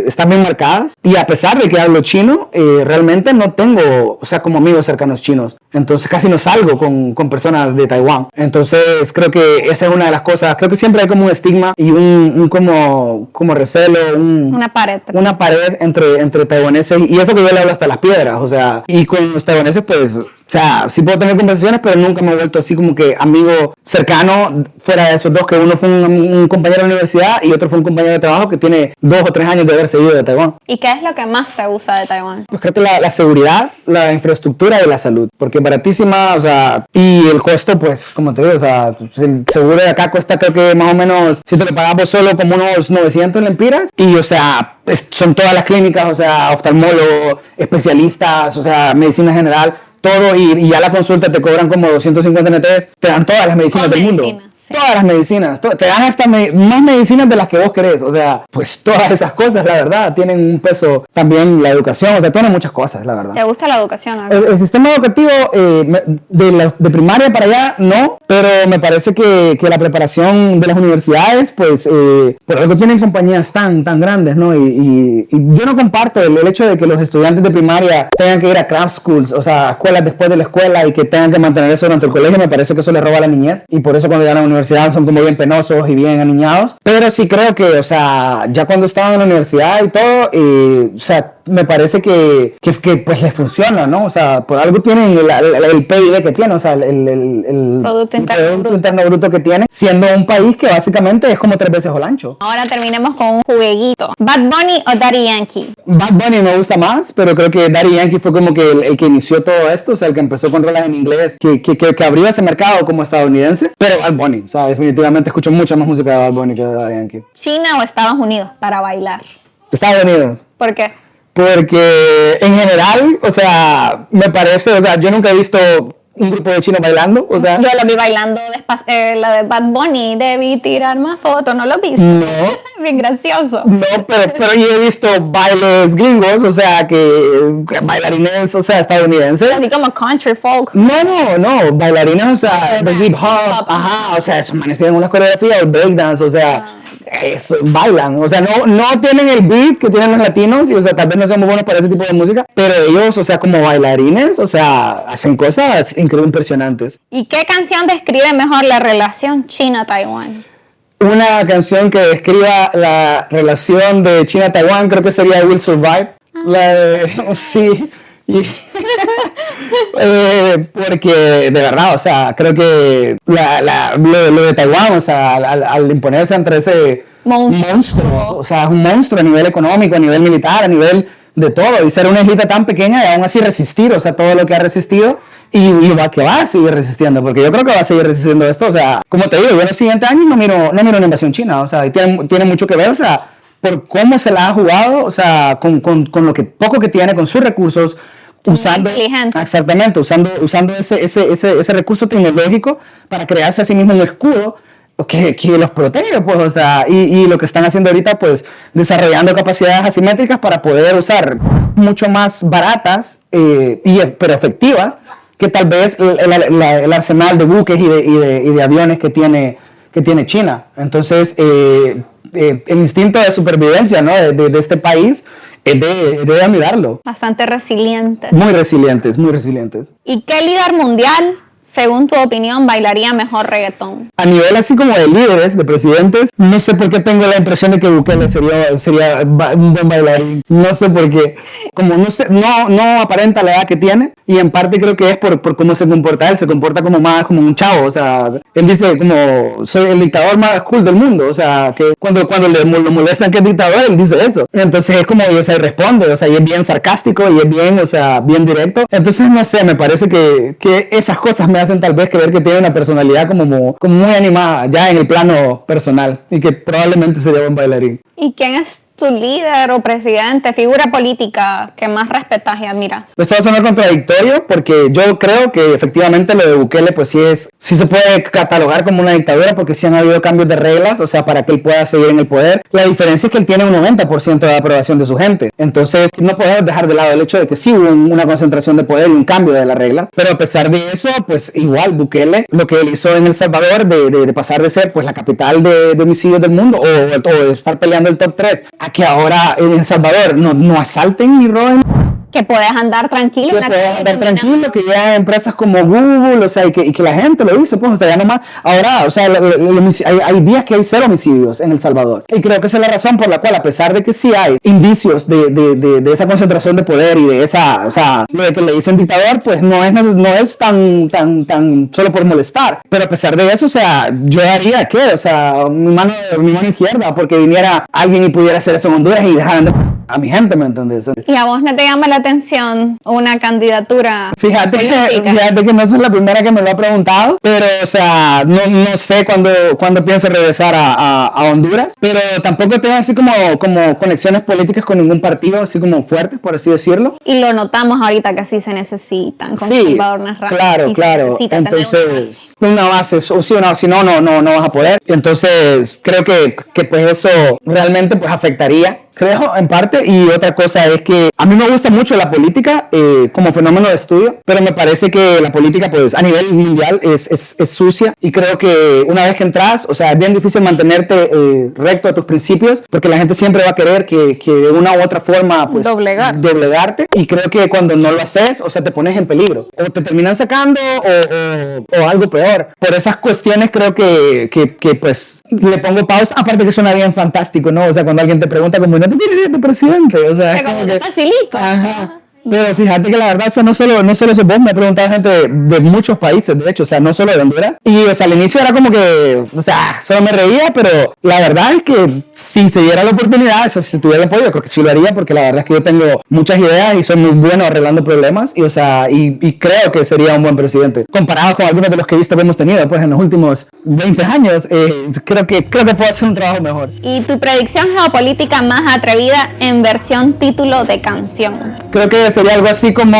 están bien marcadas. Y a pesar de que hablo chino, realmente no tengo, o sea, como amigos cercanos chinos. Entonces, casi no salgo con personas de Taiwán. Entonces, creo que esa es una de las cosas. Creo que siempre hay como un estigma y un como recelo, una pared entre taiwaneses. Y eso que yo le hablo hasta las piedras. O sea, y con los taiwaneses, pues, o sea, sí puedo tener conversaciones, pero nunca me he vuelto así como que amigo cercano fuera de esos dos, que uno fue un compañero de la universidad y otro fue un compañero de trabajo que tiene 2 o 3 años de haberse ido de Taiwán. ¿Y qué es lo que más te gusta de Taiwán? Pues creo que la seguridad, la infraestructura y la salud, porque es baratísima, o sea, y el costo, pues, como te digo, o sea, el seguro de acá cuesta creo que más o menos, si te lo pagamos solo como unos 900 lempiras, y o sea, son todas las clínicas, o sea, oftalmólogos, especialistas, o sea, medicina general, todo, y ya la consulta te cobran como 250 NTs, te dan todas las medicinas del mundo. Sí. Todas las medicinas, te dan hasta más medicinas de las que vos querés, o sea, pues todas esas cosas, la verdad, tienen un peso, también la educación, o sea, tienen muchas cosas, la verdad. ¿Te gusta la educación? El sistema educativo de primaria para allá, no, pero me parece que la preparación de las universidades, pues, por algo tienen compañías tan grandes, ¿no? Y yo no comparto el hecho de que los estudiantes de primaria tengan que ir a craft schools, o sea, escuelas después de la escuela y que tengan que mantener eso durante el colegio. Me parece que eso les roba la niñez y por eso cuando llegan a la universidad son como bien penosos y bien aniñados. Pero sí creo que, o sea, ya cuando estaban en la universidad y todo, o sea, me parece que pues les funciona, ¿no? O sea, por algo tienen el PIB que tiene, o sea, el Producto Interno Bruto que tiene, siendo un país que básicamente es como 3 veces Olancho. Ahora terminemos con un jueguito. ¿Bad Bunny o Daddy Yankee? Bad Bunny me gusta más, pero creo que Daddy Yankee fue como que el que inició todo esto, o sea, el que empezó con rolas en inglés, que abrió ese mercado como estadounidense, pero Bad Bunny, o sea, definitivamente escucho mucha más música de Bad Bunny que de Daddy Yankee. ¿China o Estados Unidos para bailar? Estados Unidos. ¿Por qué? Porque en general, o sea, me parece, o sea, yo nunca he visto un grupo de chinos bailando, o sea. Yo lo vi bailando la de Bad Bunny, debí tirar más fotos, ¿no lo viste? No. Bien gracioso. No, pero yo he visto bailes gringos, o sea, que bailarines, o sea, estadounidenses. Así como country folk. No, bailarines, o sea, de hip hop, ajá, o sea, esos manes tienen una coreografía, el breakdance, o sea, bailan, o sea, no tienen el beat que tienen los latinos, y o sea, tal vez no son muy buenos para ese tipo de música, pero ellos, o sea, como bailarines, o sea, hacen cosas increíblemente impresionantes. ¿Y qué canción describe mejor la relación China-Taiwán? Una canción que describa la relación de China-Taiwán creo que sería Will Survive. La de, sí. Porque de verdad, o sea, creo que lo de Taiwán, o sea, al imponerse entre ese monstruo, o sea, es un monstruo a nivel económico, a nivel militar, a nivel de todo, y ser una islita tan pequeña y aún así resistir, o sea, todo lo que ha resistido. Y va a seguir resistiendo, porque yo creo que va a seguir resistiendo esto, o sea, como te digo, yo en los siguientes años no miro una invasión china, o sea, y tiene mucho que ver, o sea, por cómo se la ha jugado, o sea, con lo que poco que tiene, con sus recursos, usando ese recurso tecnológico para crearse a sí mismo un escudo que los protege, pues, o sea, y lo que están haciendo ahorita, pues, desarrollando capacidades asimétricas para poder usar mucho más baratas, pero efectivas, que tal vez el arsenal de buques y de aviones que tiene China. Entonces, el instinto de supervivencia, ¿no? de este país es de admirarlo. Bastante resilientes. Muy resilientes, muy resilientes. ¿Y qué líder mundial, según tu opinión, bailaría mejor reggaetón? A nivel así como de líderes, de presidentes, no sé por qué tengo la impresión de que Bukele sería un buen bailarín. No sé por qué. Como no aparenta la edad que tiene, y en parte creo que es por cómo se comporta él. Se comporta como más como un chavo, o sea, él dice como, soy el dictador más cool del mundo, o sea, que cuando lo molestan que es dictador, él dice eso. Entonces es como, o sea, responde, o sea, y es bien sarcástico, y es bien, o sea, bien directo. Entonces, no sé, me parece que esas cosas me hacen tal vez creer que tiene una personalidad como muy animada ya en el plano personal y que probablemente sería buen bailarín. ¿Y quién es tu líder o presidente, figura política que más respetas y admiras? Esto va a sonar contradictorio porque yo creo que efectivamente lo de Bukele pues sí se puede catalogar como una dictadura porque sí han habido cambios de reglas, o sea, para que él pueda seguir en el poder. La diferencia es que él tiene un 90% de aprobación de su gente. Entonces no podemos dejar de lado el hecho de que sí hubo una concentración de poder y un cambio de las reglas, pero a pesar de eso, pues igual Bukele, lo que él hizo en El Salvador de pasar de ser pues la capital de homicidios del mundo o de estar peleando el top 3 a que ahora en El Salvador no asalten ni roben, que puedes andar tranquilo. Que puedes andar tranquilo, que ya empresas como Google, o sea, y que la gente lo dice, pues, o sea, ya nomás, ahora, o sea, hay días que hay 0 homicidios en El Salvador. Y creo que esa es la razón por la cual, a pesar de que sí hay indicios de esa concentración de poder y de esa, o sea, lo de que le dicen dictador, pues no es tan solo por molestar. Pero a pesar de eso, o sea, yo haría que, o sea, mi mano izquierda, porque viniera alguien y pudiera hacer eso en Honduras y dejaran de a mi gente, ¿me entendés? ¿Y a vos no te llama la atención una candidatura Fíjate que no soy la primera que me lo ha preguntado, pero, o sea, no sé cuándo pienso regresar a Honduras, pero tampoco tengo así como conexiones políticas con ningún partido, así como fuertes, por así decirlo. Y lo notamos ahorita que sí se necesitan con sí, Salvador Narváez. Claro. Entonces, una base, o si no vas a poder. Entonces, creo que pues eso realmente pues afectaría, creo, en parte. Y otra cosa es que a mí me gusta mucho la política como fenómeno de estudio, pero me parece que la política pues a nivel mundial es sucia, y creo que una vez que entras, o sea, es bien difícil mantenerte recto a tus principios, porque la gente siempre va a querer que de una u otra forma pues doblegarte, y creo que cuando no lo haces, o sea, te pones en peligro, o te terminan sacando o algo peor. Por esas cuestiones creo que pues le pongo pausa, aparte que suena bien fantástico, ¿no? O sea, cuando alguien te pregunta como, ¿no te quieres de presidente? O sea, es como que facilito. Ajá. Pero fíjate que la verdad, o sea, no solo eso, vos me he preguntado gente de muchos países, de hecho, o sea, no solo de Honduras. Y, o sea, al inicio era como que, o sea, solo me reía, pero la verdad es que si se diera la oportunidad, o sea, si tuviera el apoyo, creo que sí lo haría, porque la verdad es que yo tengo muchas ideas y soy muy bueno arreglando problemas, y, o sea, y creo que sería un buen presidente. Comparado con algunos de los que he visto que hemos tenido, pues, en los últimos 20 años, creo que puedo hacer un trabajo mejor. ¿Y tu predicción geopolítica más atrevida en versión título de canción? Creo que sería algo así como: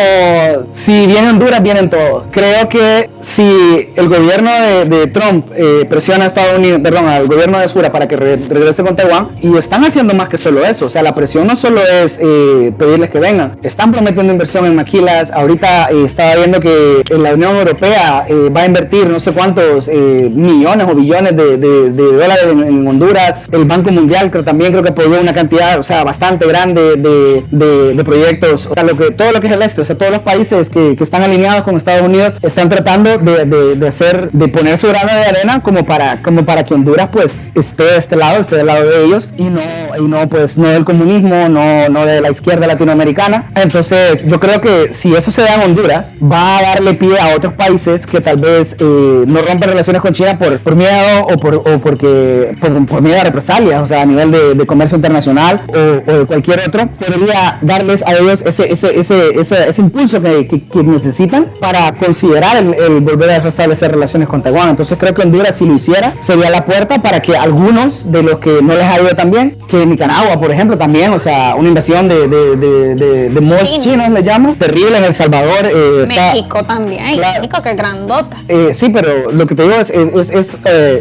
si viene Honduras, vienen todos. Creo que si el gobierno de Trump presiona a Estados Unidos, perdón, al gobierno de Sura para que regrese con Taiwán, y están haciendo más que solo eso, o sea, la presión no solo es pedirles que vengan, están prometiendo inversión en maquilas. Ahorita estaba viendo que la Unión Europea va a invertir no sé cuántos millones o billones de dólares en Honduras. El Banco Mundial creo que apoyó una cantidad, o sea, bastante grande de proyectos. O sea, todo lo que es el este, o sea, todos los países que están alineados con Estados Unidos están tratando de poner su grano de arena como para que Honduras pues esté del lado de ellos, y no pues no del comunismo, no de la izquierda latinoamericana. Entonces yo creo que si eso se da en Honduras, va a darle pie a otros países que tal vez no rompen relaciones con China por miedo o por miedo a represalias, o sea, a nivel de comercio internacional o de cualquier otro. Podría darles a ellos ese impulso que necesitan para considerar el volver a restablecer relaciones con Taiwán. Entonces creo que Honduras, si lo hiciera, sería la puerta para que algunos de los que no les ha ido tan bien, que Nicaragua, por ejemplo, también, o sea, una invasión de mods chinos, le llaman, terrible. En El Salvador. México también, claro. México que grandota. Sí, pero lo que te digo es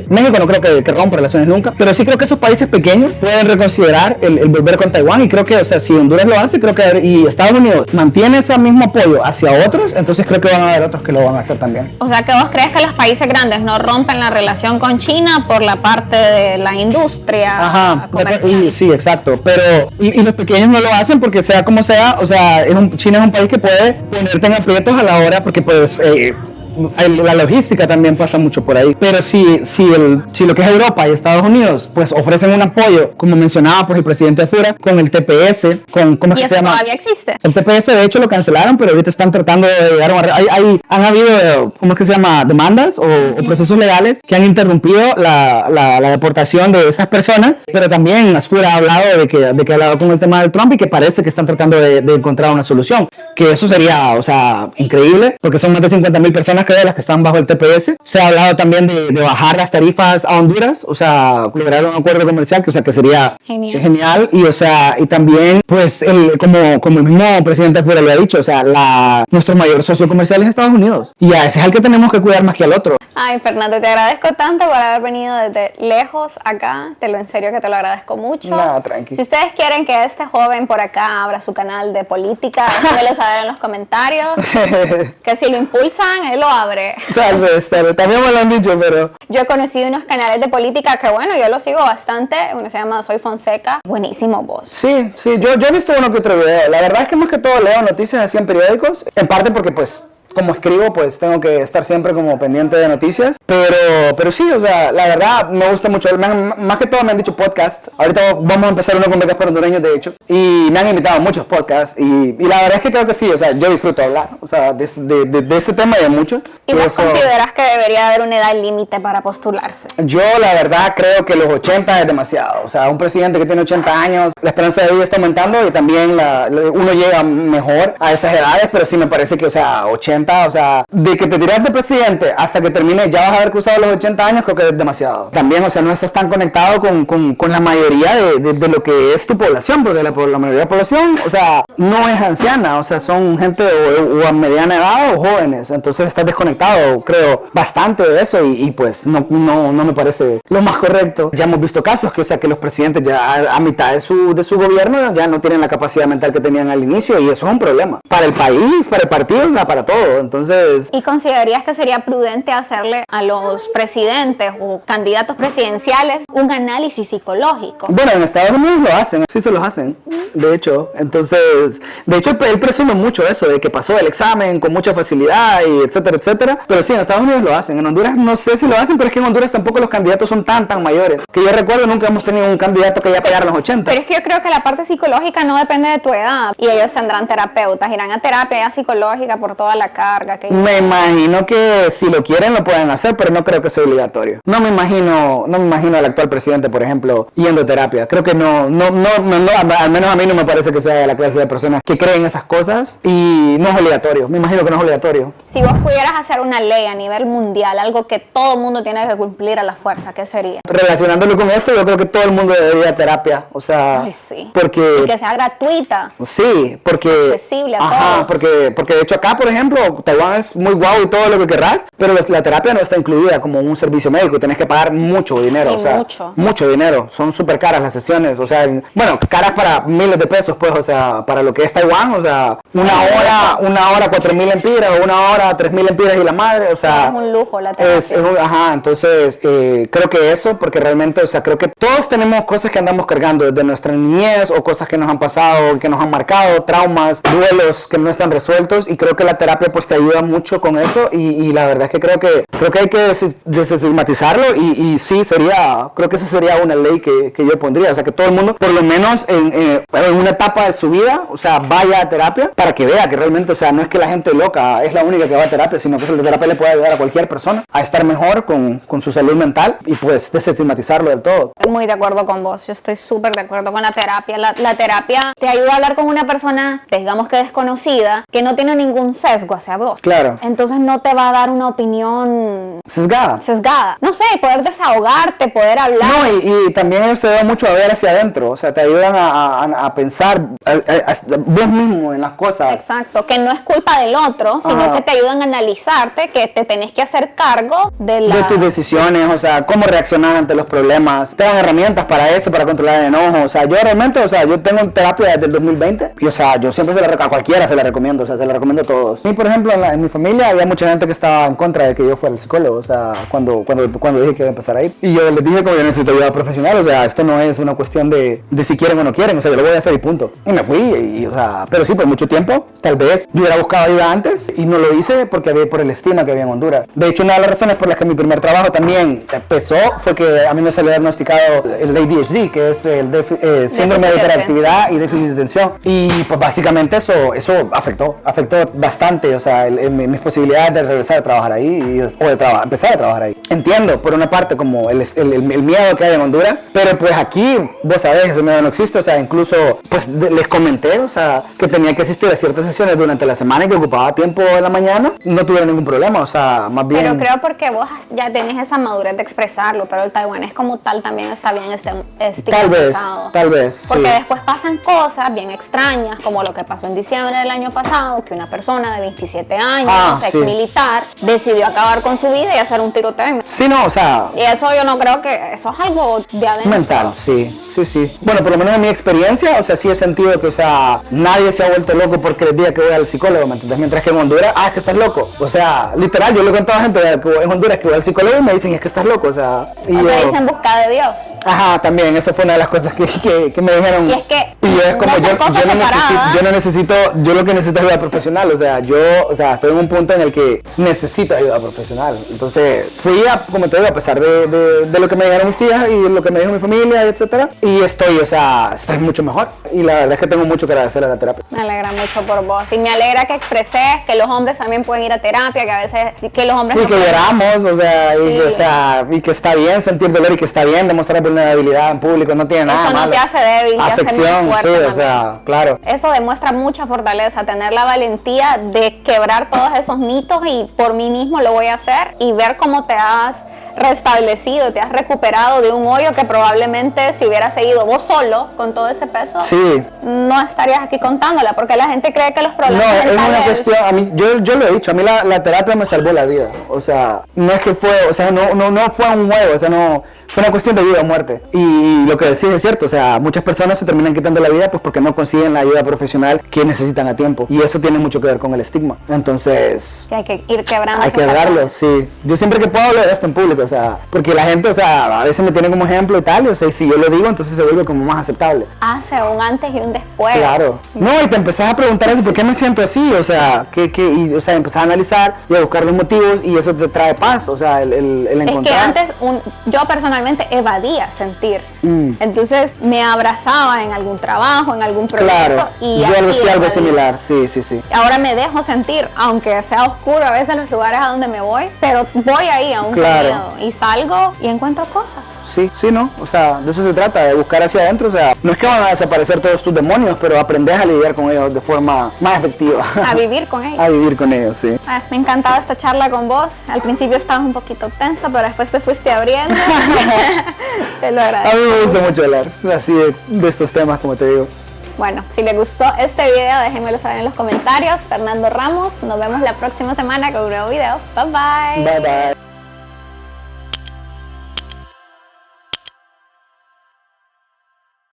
México no creo que rompa relaciones nunca, pero sí creo que esos países pequeños pueden reconsiderar el volver con Taiwán, y creo que, o sea, si Honduras lo hace, creo que, y Estados Unidos mantiene ese mismo apoyo hacia otros, entonces creo que van a haber otros que lo van a hacer también. O sea, que vos crees que los países grandes no rompen la relación con China por la parte de la industria comercial. Sí, exacto, pero y los pequeños no lo hacen porque sea como sea, o sea, China es un país que puede ponerte en aprietos a la hora, porque pues la logística también pasa mucho por ahí. Pero si lo que es Europa y Estados Unidos pues ofrecen un apoyo, como mencionaba pues el presidente de Fura, con el TPS, ¿cómo es que se llama? ¿Todavía existe? El TPS de hecho lo cancelaron, pero ahorita están tratando de llegar han habido, ¿cómo es que se llama? Demandas o procesos legales que han interrumpido la deportación de esas personas, pero también Fura ha hablado de que ha hablado con el tema del Trump, y que parece que están tratando de encontrar una solución, que eso sería, o sea, increíble, porque son más de 50,000 personas personas que las que están bajo el TPS. Se ha hablado también de bajar las tarifas a Honduras, o sea, lograr un acuerdo comercial, que, o sea, que sería genial. Y, o sea, y también, pues, como el mismo presidente Fuera lo ha dicho, o sea, nuestro mayor socio comercial es Estados Unidos. Y a ese es al que tenemos que cuidar más que al otro. Ay, Fernando, te agradezco tanto por haber venido desde lejos acá. En serio que te lo agradezco mucho. Nada, tranqui. Si ustedes quieren que este joven por acá abra su canal de política, déjenmelo saber en los comentarios. Que si lo impulsan, él lo abre. Tal vez, también me lo han dicho, pero... Yo he conocido unos canales de política que, bueno, yo los sigo bastante. Uno se llama Soy Fonseca. Buenísimo, vos. Sí, yo he visto uno que otro video. La verdad es que más que todo leo noticias así en periódicos. En parte porque, pues, como escribo, pues tengo que estar siempre como pendiente de noticias, pero sí, o sea, la verdad me gusta mucho, más que todo me han dicho podcast. Ahorita vamos a empezar uno con becas para hondureños, de hecho, y me han invitado a muchos podcasts, y la verdad es que creo que sí, o sea, yo disfruto hablar, o sea, de este tema y de muchos. ¿Y vos consideras que debería haber una edad límite para postularse? Yo la verdad creo que los 80 es demasiado, o sea, un presidente que tiene 80 años, la esperanza de vida está aumentando y también uno llega mejor a esas edades, pero sí me parece que, o sea, 80, o sea, de que te tiras de presidente hasta que termine ya vas a haber cruzado los 80 años, creo que es demasiado. También, o sea, no estás tan conectado con la mayoría de lo que es tu población, porque la mayoría de la población, o sea, no es anciana, o sea, son gente o a mediana edad o jóvenes, entonces estás desconectado, creo, bastante de eso y pues no me parece lo más correcto. Ya hemos visto casos que, o sea, que los presidentes ya a mitad de su gobierno ya no tienen la capacidad mental que tenían al inicio y eso es un problema para el país, para el partido, o sea, para todo. Entonces, ¿y considerarías que sería prudente hacerle a los presidentes o candidatos presidenciales un análisis psicológico? Bueno, en Estados Unidos lo hacen, sí se los hacen, de hecho. Entonces, de hecho, él presume mucho eso, de que pasó el examen con mucha facilidad y etcétera, etcétera. Pero sí, en Estados Unidos lo hacen. En Honduras no sé si lo hacen, pero es que en Honduras tampoco los candidatos son tan mayores. Que yo recuerdo, nunca hemos tenido un candidato que ya pegara los 80. Pero es que yo creo que la parte psicológica no depende de tu edad. Y ellos tendrán terapeutas, irán a terapia psicológica por toda la carga que... Me imagino que si lo quieren lo pueden hacer, pero no creo que sea obligatorio. No me imagino al actual presidente, por ejemplo, yendo a terapia. Creo que no, al menos a mí no me parece que sea la clase de personas que creen esas cosas y no es obligatorio. Me imagino que no es obligatorio. Si vos pudieras hacer una ley a nivel mundial, algo que todo el mundo tiene que cumplir a la fuerza, ¿qué sería? Relacionándolo con esto, yo creo que todo el mundo debería ir a terapia, o sea, ay, sí. Porque... y que sea gratuita. Sí, porque... accesible a todos. Porque de hecho acá, por ejemplo, Taiwán es muy guau y todo lo que querrás, pero la terapia no está incluida como un servicio médico, tenés que pagar mucho dinero, sí, o sea, mucho dinero, son súper caras las sesiones, o sea, bueno, caras para miles de pesos, pues, o sea, para lo que es Taiwán, o sea, una hora 4,000 lempiras, o una hora 3,000 lempiras y la madre, o sea, es un lujo la terapia. Entonces, creo que eso, porque realmente, o sea, creo que todos tenemos cosas que andamos cargando desde nuestra niñez, o cosas que nos han pasado, que nos han marcado, traumas, duelos que no están resueltos, y creo que la terapia, pues, te ayuda mucho con eso, y la verdad es que creo que hay que desestigmatizarlo, y sí, creo que esa sería una ley que yo pondría, o sea, que todo el mundo, por lo menos en una etapa de su vida, o sea, vaya a terapia, para que vea que realmente, o sea, no es que la gente loca es la única que va a terapia, sino que la terapia le puede ayudar a cualquier persona a estar mejor con su salud mental, y pues desestigmatizarlo del todo. Muy de acuerdo con vos, yo estoy súper de acuerdo con la terapia. La terapia te ayuda a hablar con una persona, digamos que desconocida, que no tiene ningún sesgo hacia vos. Claro. Entonces no te va a dar una opinión sesgada. No sé, poder desahogarte, poder hablar. No, y también ellos se ayudan mucho a ver hacia adentro, o sea, te ayudan a pensar vos mismo en las cosas. Exacto, que no es culpa del otro, sino que te ayudan a analizarte, que te tenés que hacer cargo de tus decisiones, o sea, cómo reaccionar ante los problemas. Te dan herramientas para eso, para controlar el enojo. O sea, yo realmente, o sea, yo tengo terapia desde el 2020 y, o sea, yo siempre a cualquiera se la recomiendo, o sea, se la recomiendo a todos. A mí, por ejemplo, en mi familia había mucha gente que estaba en contra de que yo fuera el psicólogo, o sea, cuando dije que iba a empezar ahí. Y yo les dije como yo necesito ayuda profesional, o sea, esto no es una cuestión de si quieren o no quieren, o sea, yo lo voy a hacer y punto. Y me fui, y, o sea, pero sí, por mucho tiempo, tal vez yo hubiera buscado ayuda antes y no lo hice porque había por el estigma que había en Honduras. De hecho, una de las razones por las que mi primer trabajo también empezó fue que a mí me salió diagnosticado el ADHD, que es el síndrome de hiperactividad y déficit de atención. Y pues básicamente eso afectó bastante, o sea, mis posibilidades de regresar a trabajar ahí o de empezar a trabajar ahí. Entiendo, por una parte, como el miedo que hay en Honduras, pero pues aquí, vos sabés, ese miedo no existe, o sea, incluso, pues les comenté, o sea, que tenía que asistir a ciertas sesiones durante la semana y que ocupaba tiempo en la mañana, no tuviera ningún problema, o sea, más bien... Pero creo porque vos ya tenés esa madurez de expresarlo, pero el taiwanés como tal también está bien estigmatizado. Tal vez, porque sí. después pasan cosas bien extrañas, como lo que pasó en diciembre del año pasado, que una persona de 27 años, ex militar, decidió acabar con su vida y hacer un tiroteo. Sí, no, o sea... Y eso yo no creo que... Eso es algo de adentro. Mental, sí. Bueno, por lo menos en mi experiencia, o sea, sí he sentido que, o sea, nadie se ha vuelto loco porque les diga que voy al psicólogo, ¿me entiendes? Mientras que en Honduras, es que estás loco. O sea, literal, yo le he contado a gente en Honduras que voy al psicólogo y me dicen, es que estás loco, o sea... Y o te dicen busca de Dios. Ajá, también, esa fue una de las cosas que me dijeron. Y es que y es como no yo no necesito, yo lo que necesito es ayuda profesional, o sea, estoy en un punto en el que necesito ayuda profesional. Entonces, fui como te digo, a pesar de lo que me dijeron mis tías y lo que me dijo mi familia, etcétera, y estoy mucho mejor. Y la verdad es que tengo mucho que agradecer a la terapia. Me alegra mucho por vos. Y me alegra que expreses que los hombres también pueden ir a terapia, que a veces que los hombres y que lloramos, o sea, sí. y que está bien sentir dolor y que está bien demostrar vulnerabilidad en público, no tiene nada malo. Eso no te hace débil, te hace más fuerte. Sí, o sea, claro. Eso demuestra mucha fortaleza, tener la valentía de quebrar todos esos mitos y por mí mismo lo voy a hacer y ver cómo te has restablecido, te has recuperado de un hoyo que probablemente si hubieras seguido vos solo con todo ese peso, sí, no estarías aquí contándola, porque la gente cree que los problemas mentales... No, es una cuestión, a mí, yo lo he dicho, a mí la terapia me salvó la vida, o sea, no es que fue, o sea, no fue un juego, o sea, no... Fue una cuestión de vida o muerte. Y lo que decís es cierto, o sea, muchas personas se terminan quitando la vida pues porque no consiguen la ayuda profesional que necesitan a tiempo. Y eso tiene mucho que ver con el estigma. Entonces... que hay que ir quebrando. Hay que quebrarlo, sí. Yo siempre que puedo hablo de esto en público, o sea, porque la gente, o sea, a veces me tiene como ejemplo y tal, o sea, y si yo lo digo, entonces se vuelve como más aceptable. Hace un antes y un después. Claro. No, y te empezás a preguntar eso, ¿por qué me siento así? O sea, y, o sea, empezás a analizar y a buscar los motivos y eso te trae paz, o sea, el encontrar. Es que antes, yo personalmente evadía sentir. Entonces me abrazaba en algún trabajo, en algún proyecto. Claro, y yo algo similar, sí. Ahora me dejo sentir, aunque sea oscuro a veces los lugares a donde me voy, pero voy ahí aún con miedo y salgo y encuentro cosas. Sí, ¿no? O sea, de eso se trata, de buscar hacia adentro, o sea, no es que van a desaparecer todos tus demonios, pero aprendes a lidiar con ellos de forma más efectiva. A vivir con ellos. A vivir con ellos, sí. Me ha encantado esta charla con vos. Al principio estabas un poquito tenso, pero después te fuiste abriendo. Te lo agradezco. A mí me gusta mucho hablar, así de estos temas, como te digo. Bueno, si les gustó este video, déjenmelo saber en los comentarios. Fernando Ramos, nos vemos la próxima semana con un nuevo video. Bye bye. Bye bye.